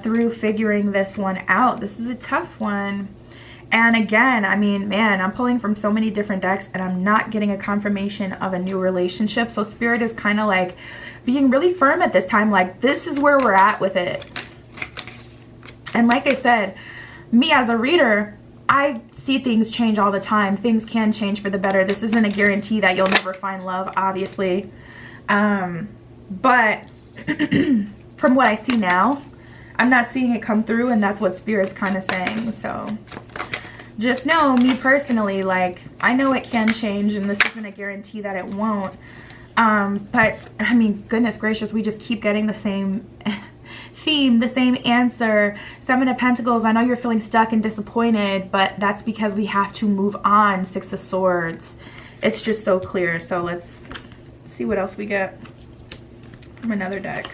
through figuring this one out. This is a tough one. And again, I mean, man, I'm pulling from so many different decks and I'm not getting a confirmation of a new relationship. So Spirit is kind of like being really firm at this time, like this is where we're at with it. And like I said, me as a reader, I see things change all the time. Things can change for the better. This isn't a guarantee that you'll never find love, obviously. But from what I see now, I'm not seeing it come through, and that's what Spirit's kind of saying. So just know, me personally, like, I know it can change, and this isn't a guarantee that it won't. But, I mean, goodness gracious, we just keep getting the same theme, the same answer. Seven of Pentacles, I know you're feeling stuck and disappointed, but that's because we have to move on. Six of Swords. It's just so clear. So let's see what else we get from another deck.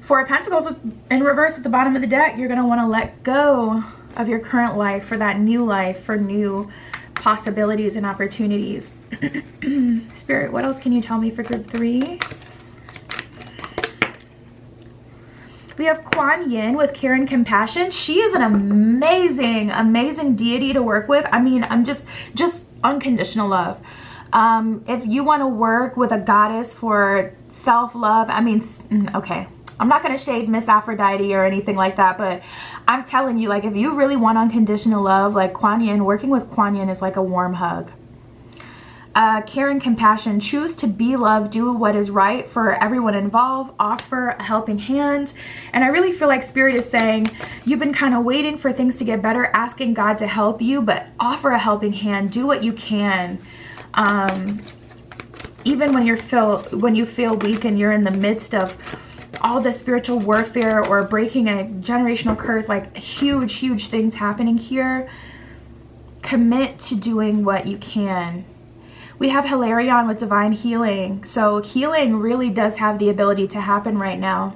Four of Pentacles in reverse at the bottom of the deck. You're going to want to let go of your current life for that new life, for new possibilities and opportunities. Spirit, what else can you tell me for group 3? We have Kuan Yin with care and compassion. She is an amazing, amazing deity to work with. I mean, I'm just unconditional love. If you want to work with a goddess for self-love, I mean, okay, I'm not going to shade Miss Aphrodite or anything like that, but I'm telling you, like, if you really want unconditional love, like Kuan Yin, working with Kuan Yin is like a warm hug. Care and compassion, choose to be loved, do what is right for everyone involved, offer a helping hand. And I really feel like Spirit is saying you've been kind of waiting for things to get better, asking God to help you, but offer a helping hand, do what you can. Even when you feel weak and you're in the midst of all the spiritual warfare or breaking a generational curse, like huge things happening here. commit to doing what you can. We have Hilarion with divine healing. So healing really does have the ability to happen right now.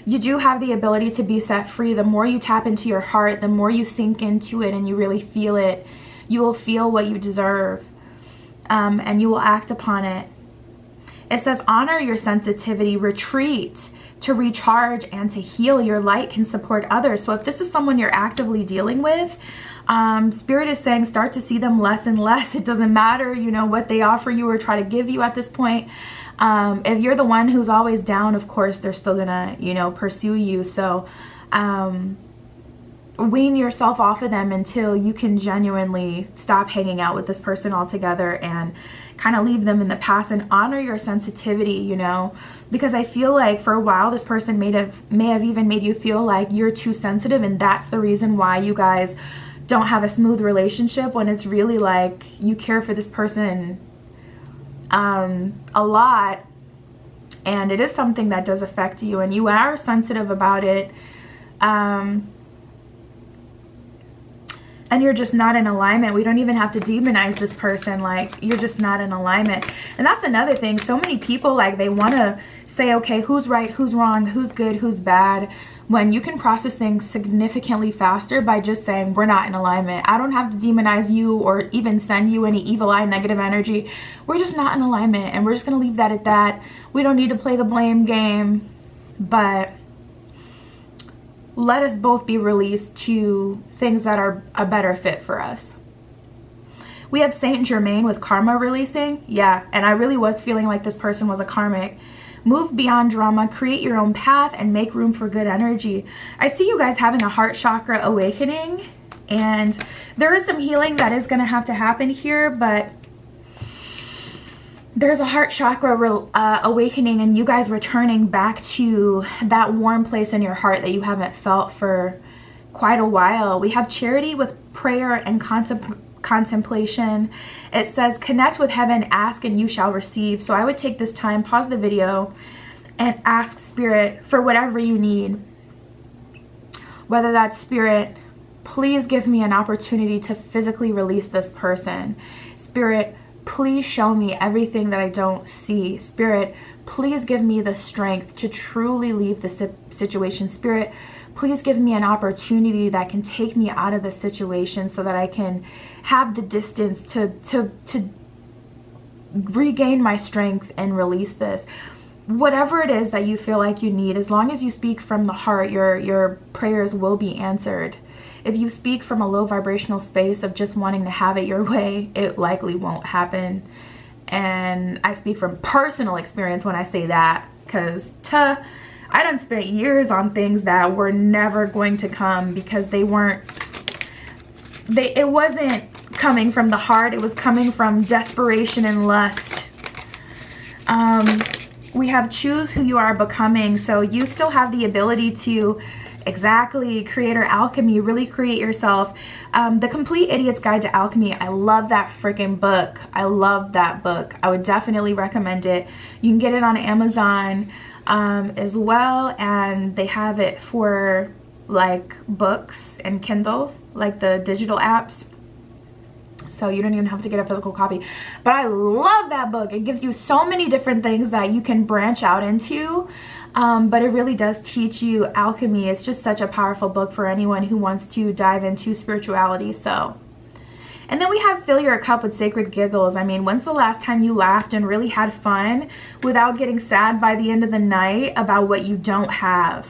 You do have the ability to be set free. The more you tap into your heart, the more you sink into it and you really feel it, you will feel what you deserve, and you will act upon it. It says, honor your sensitivity, retreat to recharge and to heal. Your light can support others. So if this is someone you're actively dealing with, Spirit is saying start to see them less and less. It doesn't matter, you know, what they offer you or try to give you at this point. If you're the one who's always down, of course, they're still gonna, you know, pursue you. So wean yourself off of them until you can genuinely stop hanging out with this person altogether and kind of leave them in the past, and honor your sensitivity, you know, because I feel like for a while this person may have even made you feel like you're too sensitive, and that's the reason why you guys don't have a smooth relationship, when it's really like you care for this person a lot, and it is something that does affect you and you are sensitive about it, and you're just not in alignment. We don't even have to demonize this person. Like, you're just not in alignment. And that's another thing. So many people, like, they want to say, okay, who's right, who's wrong, who's good, who's bad, when you can process things significantly faster by just saying, we're not in alignment. I don't have to demonize you or even send you any evil eye, negative energy. We're just not in alignment, and we're just going to leave that at that. We don't need to play the blame game, but let us both be released to things that are a better fit for us. We have Saint Germain with karma releasing. Yeah, and I really was feeling like this person was a karmic. Move beyond drama, create your own path, and make room for good energy. I see you guys having a heart chakra awakening, and there is some healing that is going to have to happen here, but there's a heart chakra awakening, and you guys returning back to that warm place in your heart that you haven't felt for quite a while. We have Charity with prayer and contemplation. It says, connect with heaven, ask and you shall receive. So I would take this time, pause the video, and ask Spirit for whatever you need. Whether that's, Spirit, please give me an opportunity to physically release this person. Spirit, please show me everything that I don't see. Spirit, please give me the strength to truly leave the situation. Spirit, please give me an opportunity that can take me out of the situation so that I can have the distance to regain my strength and release this. Whatever it is that you feel like you need, as long as you speak from the heart, your prayers will be answered. If you speak from a low vibrational space of just wanting to have it your way, it likely won't happen. And I speak from personal experience when I say that, because I done spent years on things that were never going to come because it wasn't coming from the heart, it was coming from desperation and lust. We have choose who you are becoming. So you still have the ability to exactly creator alchemy, really create yourself. The Complete Idiot's Guide to Alchemy, I love that freaking book. I love that book. I would definitely recommend it. You can get it on Amazon as well, and they have it for like books and Kindle, like the digital apps. So you don't even have to get a physical copy. But I love that book. It gives you so many different things that you can branch out into. But it really does teach you alchemy. It's just such a powerful book for anyone who wants to dive into spirituality. So, and then we have Fill Your Cup with Sacred Giggles. I mean, when's the last time you laughed and really had fun without getting sad by the end of the night about what you don't have?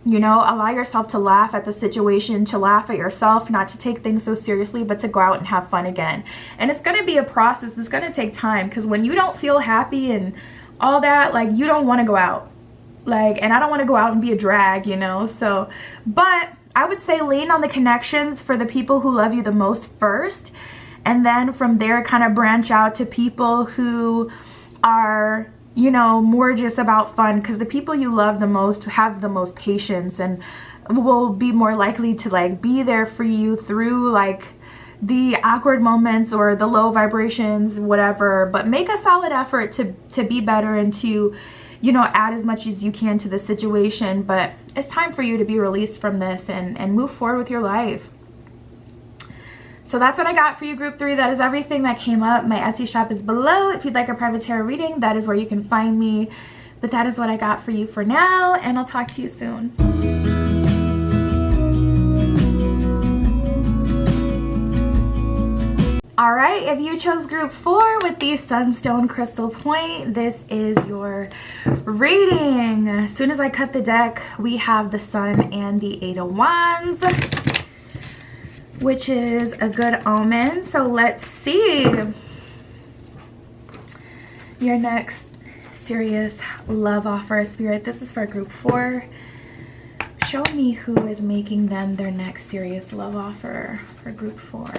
You know, allow yourself to laugh at the situation, to laugh at yourself, not to take things so seriously, but to go out and have fun again. And it's going to be a process. It's going to take time, because when you don't feel happy and all that, like, you don't want to go out. Like, and I don't want to go out and be a drag, you know? So, but I would say lean on the connections for the people who love you the most first. And then from there, kind of branch out to people who are, you know, more just about fun, because the people you love the most have the most patience and will be more likely to like be there for you through like the awkward moments or the low vibrations, whatever. But make a solid effort to be better and to, you know, add as much as you can to the situation. But it's time for you to be released from this and move forward with your life. So that's what I got for you, group 3. That is everything that came up. My Etsy shop is below. If you'd like a private tarot reading, that is where you can find me. But that is what I got for you for now, and I'll talk to you soon. All right, if you chose group 4 with the Sunstone Crystal Point, this is your reading. As soon as I cut the deck, we have the Sun and the 8 of Wands, which is a good omen. So let's see. Your next serious love offer, Spirit. This is for group 4. Show me who is making them their next serious love offer for group 4.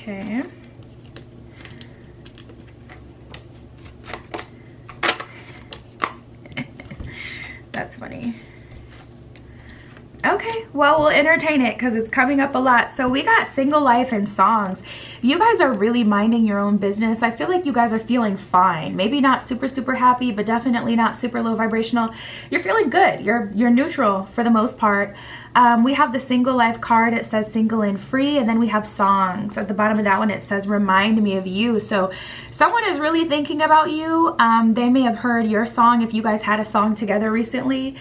Okay. That's funny. Okay, well, we'll entertain it because it's coming up a lot. So we got single life and songs. You guys are really minding your own business. I feel like you guys are feeling fine. Maybe not super, super happy, but definitely not super low vibrational. You're feeling good. You're neutral for the most part. We have the single life card. It says single and free. And then we have songs. At the bottom of that one, it says remind me of you. So someone is really thinking about you. They may have heard your song if you guys had a song together recently.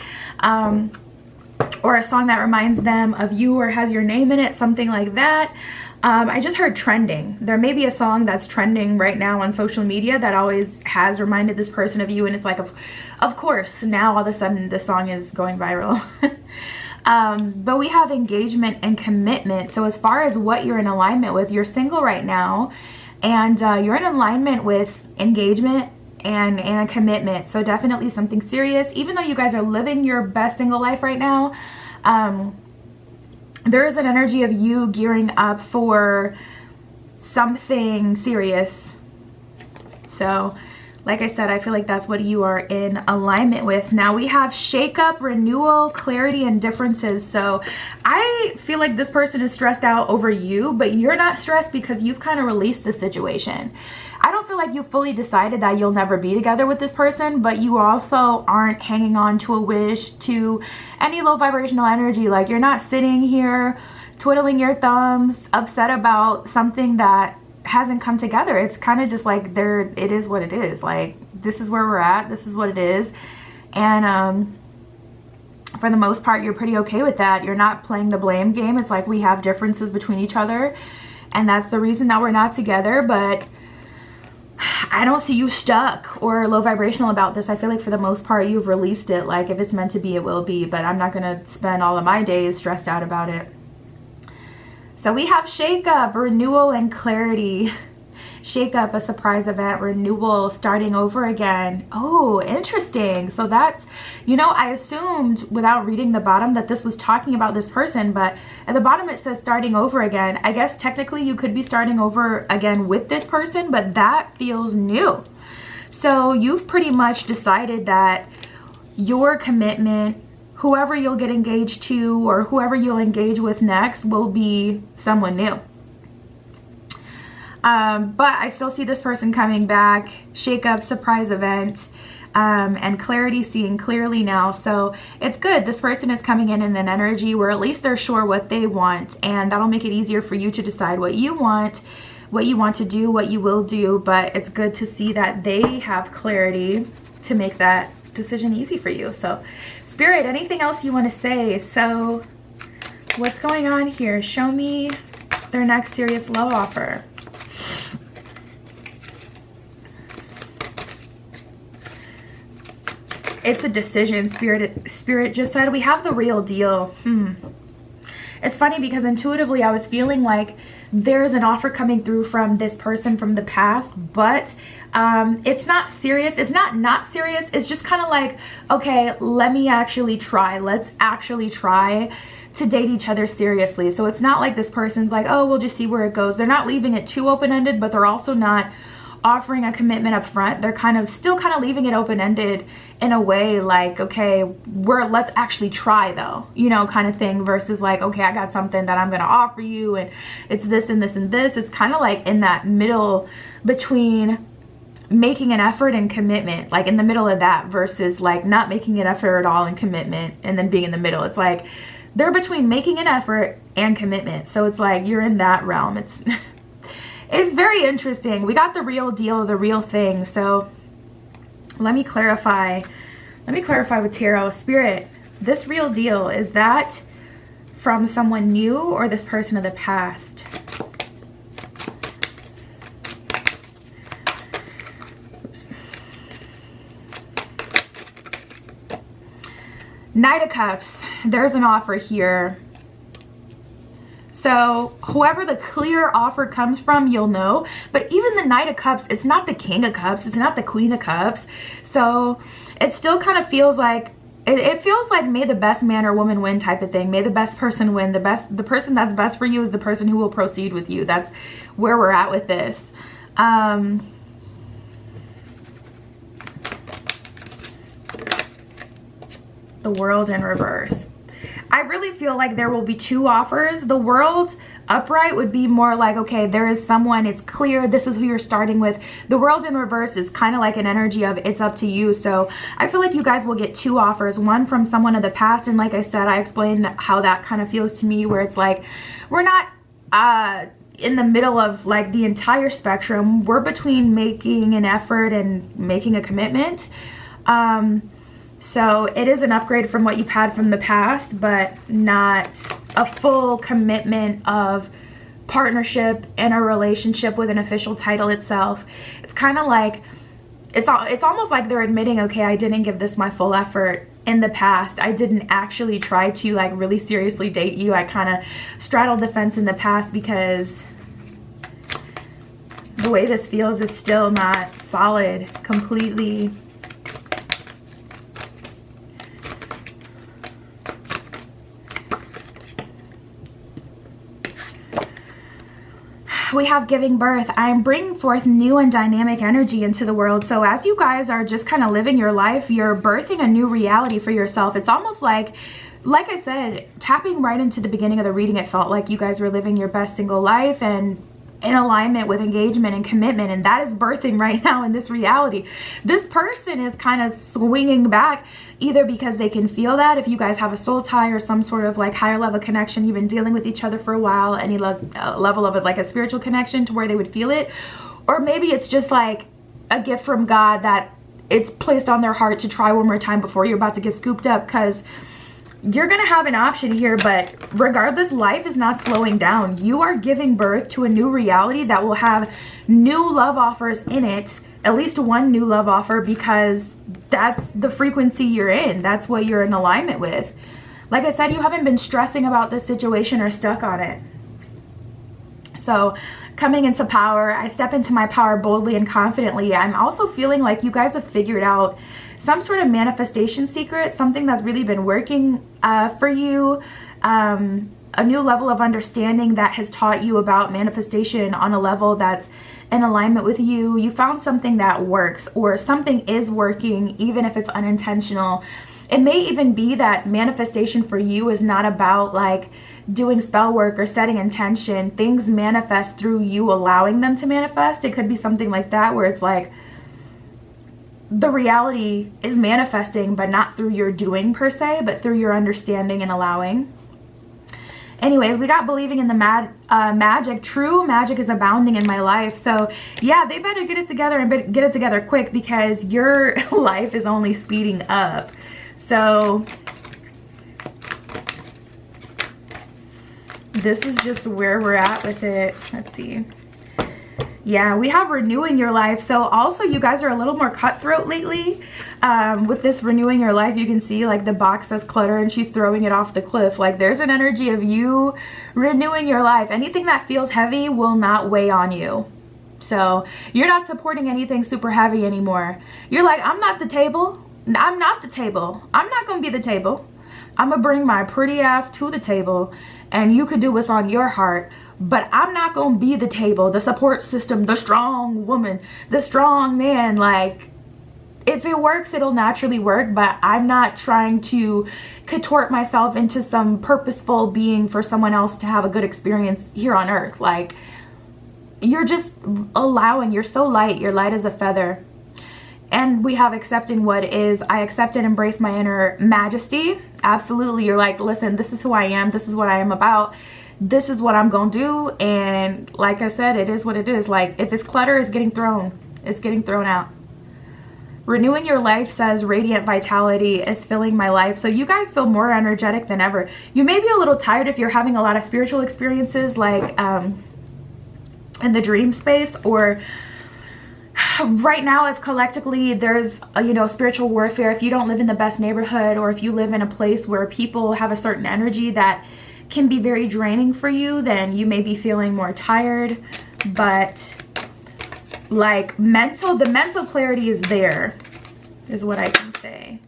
Or a song that reminds them of you or has your name in it, something like that. I just heard trending. There may be a song that's trending right now on social media that always has reminded this person of you, and it's like, of course, now all of a sudden this song is going viral. But we have engagement and commitment. So as far as what you're in alignment with, you're single right now, and you're in alignment with engagement and a commitment. So definitely something serious. Even though you guys are living your best single life right now, there is an energy of you gearing up for something serious. So like I said, I feel like that's what you are in alignment with. Now we have shakeup, renewal, clarity, and differences. So I feel like this person is stressed out over you, but you're not stressed because you've kind of released the situation. I don't feel like you fully decided that you'll never be together with this person, but you also aren't hanging on to a wish, to any low vibrational energy. Like, you're not sitting here twiddling your thumbs, upset about something that hasn't come together. It's kind of just like, it is what it is. Like, this is where we're at, this is what it is. And for the most part, you're pretty okay with that. You're not playing the blame game. It's like we have differences between each other, and that's the reason that we're not together. But I don't see you stuck or low vibrational about this. I feel like for the most part, you've released it. Like, if it's meant to be, it will be, but I'm not gonna spend all of my days stressed out about it. So we have shakeup, renewal, and clarity. Shakeup, a surprise event. Renewal, starting over again. Oh, interesting. So that's, you know, I assumed without reading the bottom that this was talking about this person, but at the bottom it says starting over again. I guess technically you could be starting over again with this person, but that feels new. So you've pretty much decided that your commitment, whoever you'll get engaged to or whoever you'll engage with next, will be someone new. But I still see this person coming back, shake up, surprise event, and clarity, seeing clearly now. So it's good. This person is coming in an energy where at least they're sure what they want, and that'll make it easier for you to decide what you want to do, what you will do. But it's good to see that they have clarity to make that decision easy for you. So Spirit, anything else you want to say? So what's going on here? Show me their next serious love offer. It's a decision. Spirit just said we have the real deal. It's funny because intuitively I was feeling like there's an offer coming through from this person from the past, but it's not serious. It's not serious. It's just kind of like, okay, let me actually try. Let's actually try to date each other seriously. So it's not like this person's like, oh, we'll just see where it goes. They're not leaving it too open-ended, but they're also not offering a commitment up front. They're kind of still kind of leaving it open-ended in a way, like, okay, let's actually try though, you know, kind of thing, versus like, okay, I got something that I'm going to offer you and it's this and this and this. It's kind of like in that middle between making an effort and commitment, like in the middle of that, versus like not making an effort at all and commitment and then being in the middle. It's like they're between making an effort and commitment. So it's like you're in that realm. It's it's very interesting. We got the real deal, the real thing. So let me clarify with tarot. Spirit, this real deal, is that from someone new or this person of the past? Oops. Knight of Cups. There's an offer here. So whoever the clear offer comes from, you'll know. But even the Knight of Cups, it's not the King of Cups. It's not the Queen of Cups. So it still kind of feels like, it feels like may the best man or woman win type of thing. May the best person win. The person that's best for you is the person who will proceed with you. That's where we're at with this. The World in reverse. I really feel like there will be two offers. The World upright would be more like, okay, there is someone, it's clear, this is who you're starting with. The World in reverse is kind of like an energy of it's up to you. So I feel like you guys will get two offers, one from someone of the past. And like I said, I explained how that kind of feels to me, where it's like, we're not in the middle of like the entire spectrum. We're between making an effort and making a commitment. So it is an upgrade from what you've had from the past, but not a full commitment of partnership and a relationship with an official title itself. It's kind of like, it's almost like they're admitting, okay, I didn't give this my full effort in the past. I didn't actually try to like really seriously date you. I kind of straddled the fence in the past because the way this feels is still not solid completely. We have giving birth. I'm bringing forth new and dynamic energy into the world. So as you guys are just kind of living your life, you're birthing a new reality for yourself. It's almost like I said, tapping right into the beginning of the reading, it felt like you guys were living your best single life and in alignment with engagement and commitment, and that is birthing right now in this reality. This person is kind of swinging back, either because they can feel that if you guys have a soul tie or some sort of like higher level connection, you've been dealing with each other for a while, any level of it, like a spiritual connection to where they would feel it, or maybe it's just like a gift from God that it's placed on their heart to try one more time before you're about to get scooped up, because you're gonna have an option here. But regardless, life is not slowing down. You are giving birth to a new reality that will have new love offers in it, at least one new love offer, because that's the frequency you're in. That's what you're in alignment with. Like I said, you haven't been stressing about this situation or stuck on it. So coming into power, I step into my power boldly and confidently. I'm also feeling like you guys have figured out some sort of manifestation secret, something that's really been working for you, a new level of understanding that has taught you about manifestation on a level that's in alignment with you. You found something that works, or something is working, even if it's unintentional. It may even be that manifestation for you is not about like doing spell work or setting intention. Things manifest through you allowing them to manifest. It could be something like that, where it's like the reality is manifesting, but not through your doing per se, but through your understanding and allowing. Anyways, we got believing in the magic. True magic is abounding in my life. So yeah, they better get it together and get it together quick, because your life is only speeding up. So this is just where we're at with it. Let's see. Yeah, we have renewing your life. So also you guys are a little more cutthroat lately. With this renewing your life, you can see like the box says clutter and she's throwing it off the cliff. Like there's an energy of you renewing your life. Anything that feels heavy will not weigh on you. So you're not supporting anything super heavy anymore. You're like, I'm not the table. I'm not the table. I'm not going to be the table. I'm going to bring my pretty ass to the table, and you could do what's on your heart. but I'm not gonna be the table, the support system, the strong woman, the strong man. Like, if it works, it'll naturally work, but I'm not trying to contort myself into some purposeful being for someone else to have a good experience here on earth. Like, you're just allowing, you're so light, you're light as a feather. And we have accepting what is. I accept and embrace my inner majesty. Absolutely. You're like, listen, this is who I am. This is what I am about. This is what I'm going to do. And like I said, it is what it is. Like, if it's clutter, it's getting thrown. It's getting thrown out. Renewing your life says radiant vitality is filling my life. So you guys feel more energetic than ever. You may be a little tired if you're having a lot of spiritual experiences, like in the dream space, or right now, if collectively there's spiritual warfare, if you don't live in the best neighborhood, or if you live in a place where people have a certain energy that can be very draining for you, then you may be feeling more tired. But like the mental clarity is there, is what I can say.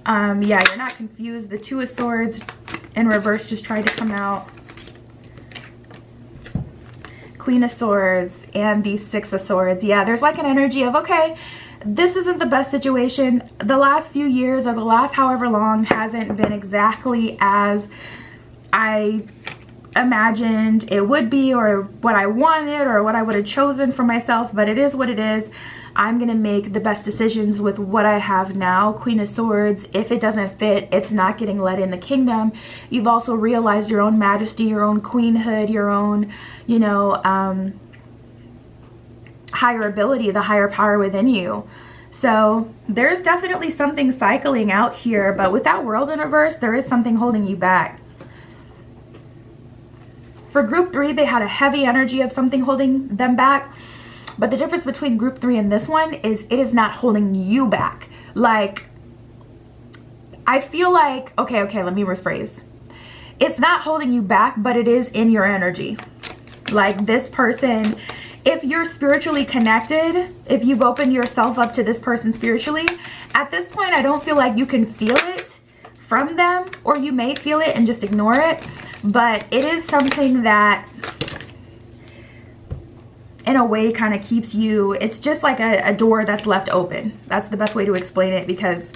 Yeah, you're not confused. The Two of Swords in reverse just tried to come out. Queen of Swords and the Six of Swords. Yeah, there's like an energy of, okay, this isn't the best situation. The last few years, or the last however long, hasn't been exactly as I imagined it would be, or what I wanted, or what I would have chosen for myself, but it is what it is. I'm gonna make the best decisions with what I have now. Queen of Swords, if it doesn't fit, it's not getting let in the kingdom. You've also realized your own majesty, your own queenhood, your own, higher ability, the higher power within you. So there's definitely something cycling out here, but with that World in reverse, there is something holding you back. For group 3, they had a heavy energy of something holding them back. But the difference between group 3 and this one is it is not holding you back. Like, I feel like, okay, let me rephrase. It's not holding you back, but it is in your energy. Like, this person, if you're spiritually connected, if you've opened yourself up to this person spiritually, at this point, I don't feel like you can feel it from them, or you may feel it and just ignore it. But it is something that, in a way, kind of keeps you, it's just like a door that's left open. That's the best way to explain it, because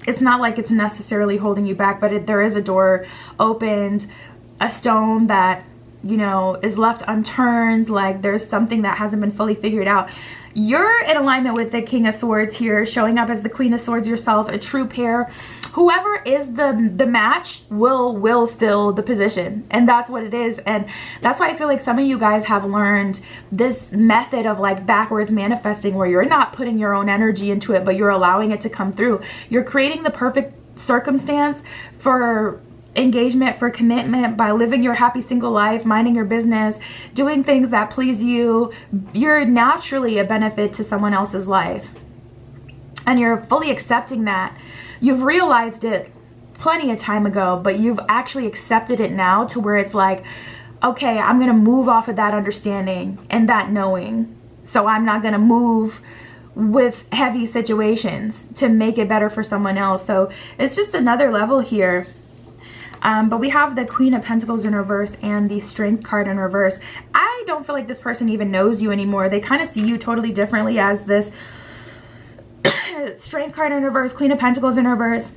it's not like it's necessarily holding you back, but there is a door opened, a stone that, is left unturned. Like, there's something that hasn't been fully figured out. You're in alignment with the King of Swords here, showing up as the Queen of Swords yourself, a true pair. Whoever is the match will fill the position, and that's what it is. And that's why I feel like some of you guys have learned this method of like backwards manifesting, where you're not putting your own energy into it, but you're allowing it to come through. You're creating the perfect circumstance for engagement, for commitment, by living your happy single life, minding your business, doing things that please you. You're naturally a benefit to someone else's life, and you're fully accepting that. You've realized it plenty of time ago, but you've actually accepted it now, to where it's like, okay, I'm gonna move off of that understanding and that knowing, so I'm not gonna move with heavy situations to make it better for someone else. So it's just another level here. But we have the Queen of Pentacles in reverse and the Strength card in reverse. I don't feel like this person even knows you anymore. They kind of see you totally differently as this Strength card in reverse, Queen of Pentacles in reverse.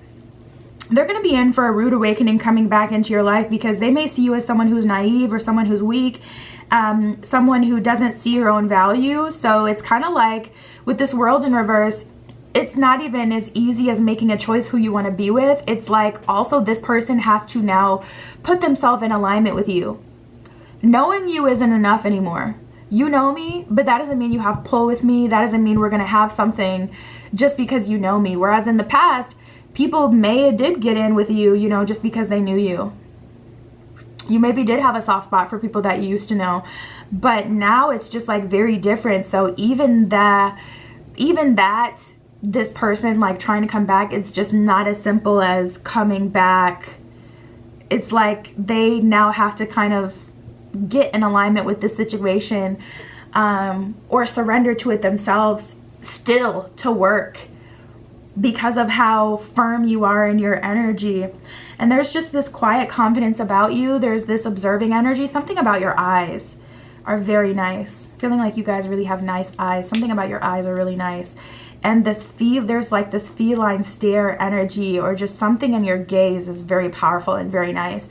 They're going to be in for a rude awakening coming back into your life, because they may see you as someone who's naive, or someone who's weak, someone who doesn't see your own value. So it's kind of like with this World in reverse, it's not even as easy as making a choice who you want to be with. It's like also this person has to now put themselves in alignment with you. Knowing you isn't enough anymore. You know me, but that doesn't mean you have pull with me. That doesn't mean we're going to have something just because you know me. Whereas in the past, people did get in with you, just because they knew you. You maybe did have a soft spot for people that you used to know, but now it's just like very different. So even that, this person like trying to come back, it's just not as simple as coming back. It's like they now have to kind of get in alignment with the situation, or surrender to it themselves still to work. because of how firm you are in your energy. And there's just this quiet confidence about you. There's this observing energy. Something about your eyes are very nice. Feeling like you guys really have nice eyes. Something about your eyes are really nice. And there's like this feline stare energy, or just something in your gaze is very powerful and very nice.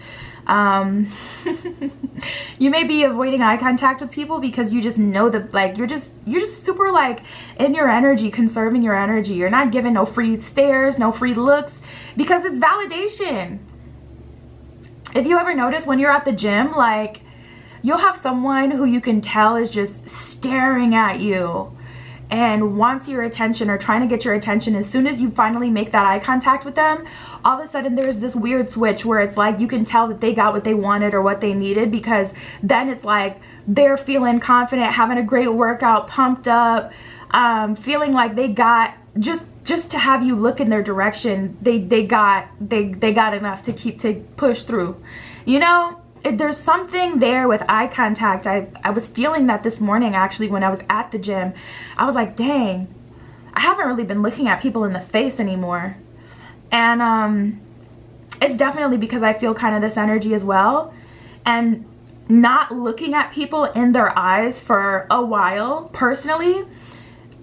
You may be avoiding eye contact with people because you just know that, like, you're just super like in your energy, conserving your energy. You're not giving no free stares, no free looks, because it's validation. If you ever notice when you're at the gym, like, you'll have someone who you can tell is just staring at you and wants your attention, or trying to get your attention. As soon as you finally make that eye contact with them, all of a sudden there's this weird switch where it's like you can tell that they got what they wanted or what they needed, because then it's like they're feeling confident, having a great workout, pumped up, feeling like they got, just to have you look in their direction, they got enough to push through, you know. There's something there with eye contact. I was feeling that this morning, actually, when I was at the gym. I was like, dang, I haven't really been looking at people in the face anymore. And it's definitely because I feel kind of this energy as well. And not looking at people in their eyes for a while, personally,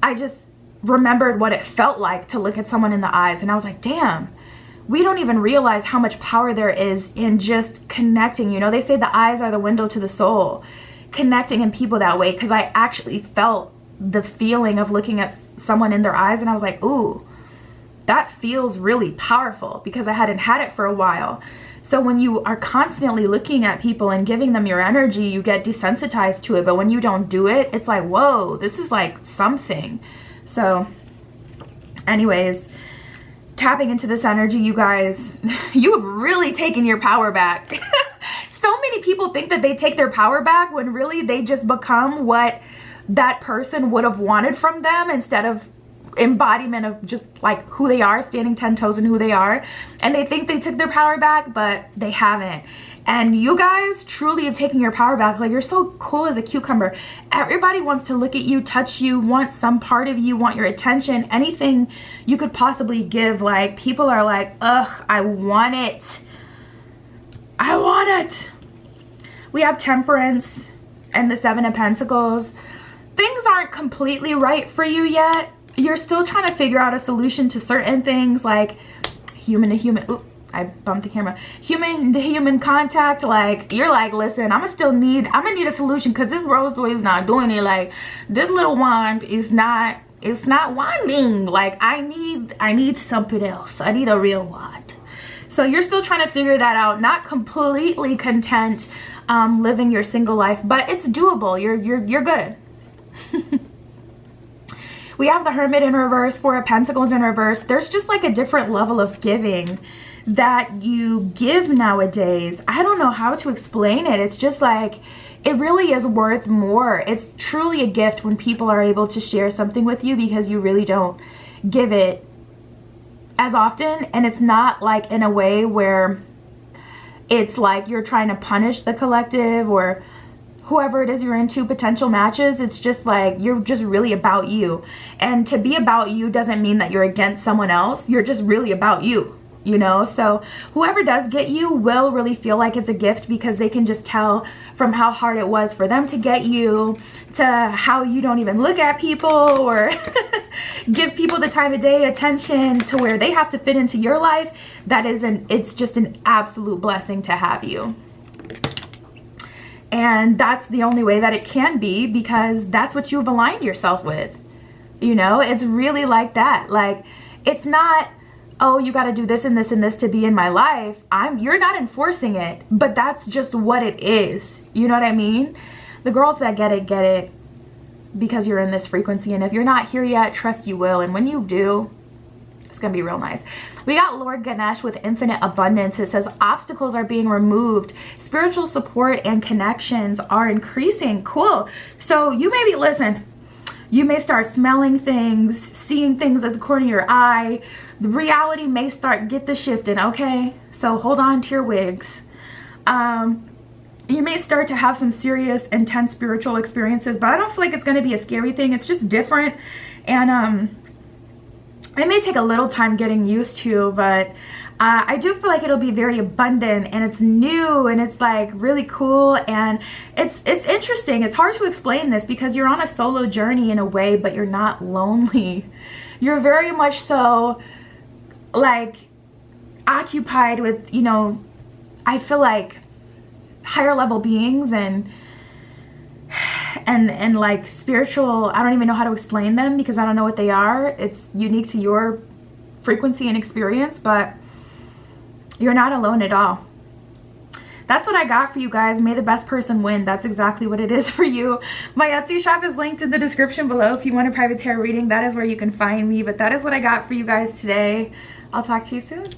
I just remembered what it felt like to look at someone in the eyes. And I was like, damn. We don't even realize how much power there is in just connecting. You know, they say the eyes are the window to the soul. Connecting in people that way, because I actually felt the feeling of looking at someone in their eyes, and I was like, ooh, that feels really powerful, because I hadn't had it for a while. So when you are constantly looking at people and giving them your energy, you get desensitized to it. But when you don't do it, it's like, whoa, this is like something. So anyways, tapping into this energy, you guys, you have really taken your power back. So many people think that they take their power back when really they just become what that person would have wanted from them, instead of embodiment of just like who they are, standing 10 toes in who they are. And they think they took their power back, but they haven't. And you guys truly have taken your power back. Like, you're so cool as a cucumber. Everybody wants to look at you, touch you, want some part of you, want your attention, anything you could possibly give. Like, people are like, ugh, I want it. I want it. We have Temperance and the Seven of Pentacles. Things aren't completely right for you yet. You're still trying to figure out a solution to certain things, like human to human. Ooh, I bumped the camera. Human to human contact. Like, you're like, listen, I'm gonna need a solution, because this rose boy is not doing it. Like, this little wand is not, it's not wanding. Like, I need something else. I need a real wand. So you're still trying to figure that out. Not completely content living your single life, but it's doable. You're good. We have the Hermit in reverse, Four of Pentacles in reverse. There's just like a different level of giving that you give nowadays. I don't know how to explain it. It's just like, it really is worth more. It's truly a gift when people are able to share something with you, because you really don't give it as often. And it's not like in a way where it's like you're trying to punish the collective or whoever it is you're into, potential matches. It's just like, you're just really about you. And to be about you doesn't mean that you're against someone else. You're just really about you, you know? So whoever does get you will really feel like it's a gift, because they can just tell from how hard it was for them to get you, to how you don't even look at people or give people the time of day, attention, to where they have to fit into your life. It's just an absolute blessing to have you. And that's the only way that it can be, because that's what you've aligned yourself with. You know, it's really like that. Like, it's not, oh, you got to do this and this and this to be in my life. You're not enforcing it, but that's just what it is. You know what I mean? The girls that get it because you're in this frequency. And if you're not here yet, trust you will. And when you do, it's gonna be real nice. We got Lord Ganesh with infinite abundance. It says obstacles are being removed, spiritual support and connections are increasing. Cool. So you may start smelling things, seeing things at the corner of your eye. The reality may get the shifting. Okay, so hold on to your wigs. You may start to have some serious, intense spiritual experiences, but I don't feel like it's going to be a scary thing. It's just different. And it may take a little time getting used to, but I do feel like it'll be very abundant, and it's new, and it's like really cool, and it's interesting. It's hard to explain this because you're on a solo journey in a way, but you're not lonely. You're very much so like occupied with, you know, I feel like higher level beings and like spiritual, I don't even know how to explain them because I don't know what they are. It's unique to your frequency and experience, but you're not alone at all. That's what I got for you guys. May the best person win. That's exactly what it is for you. My Etsy shop is linked in the description below. If you want a private tarot reading, that is where you can find me. But that is what I got for you guys today. I'll talk to you soon.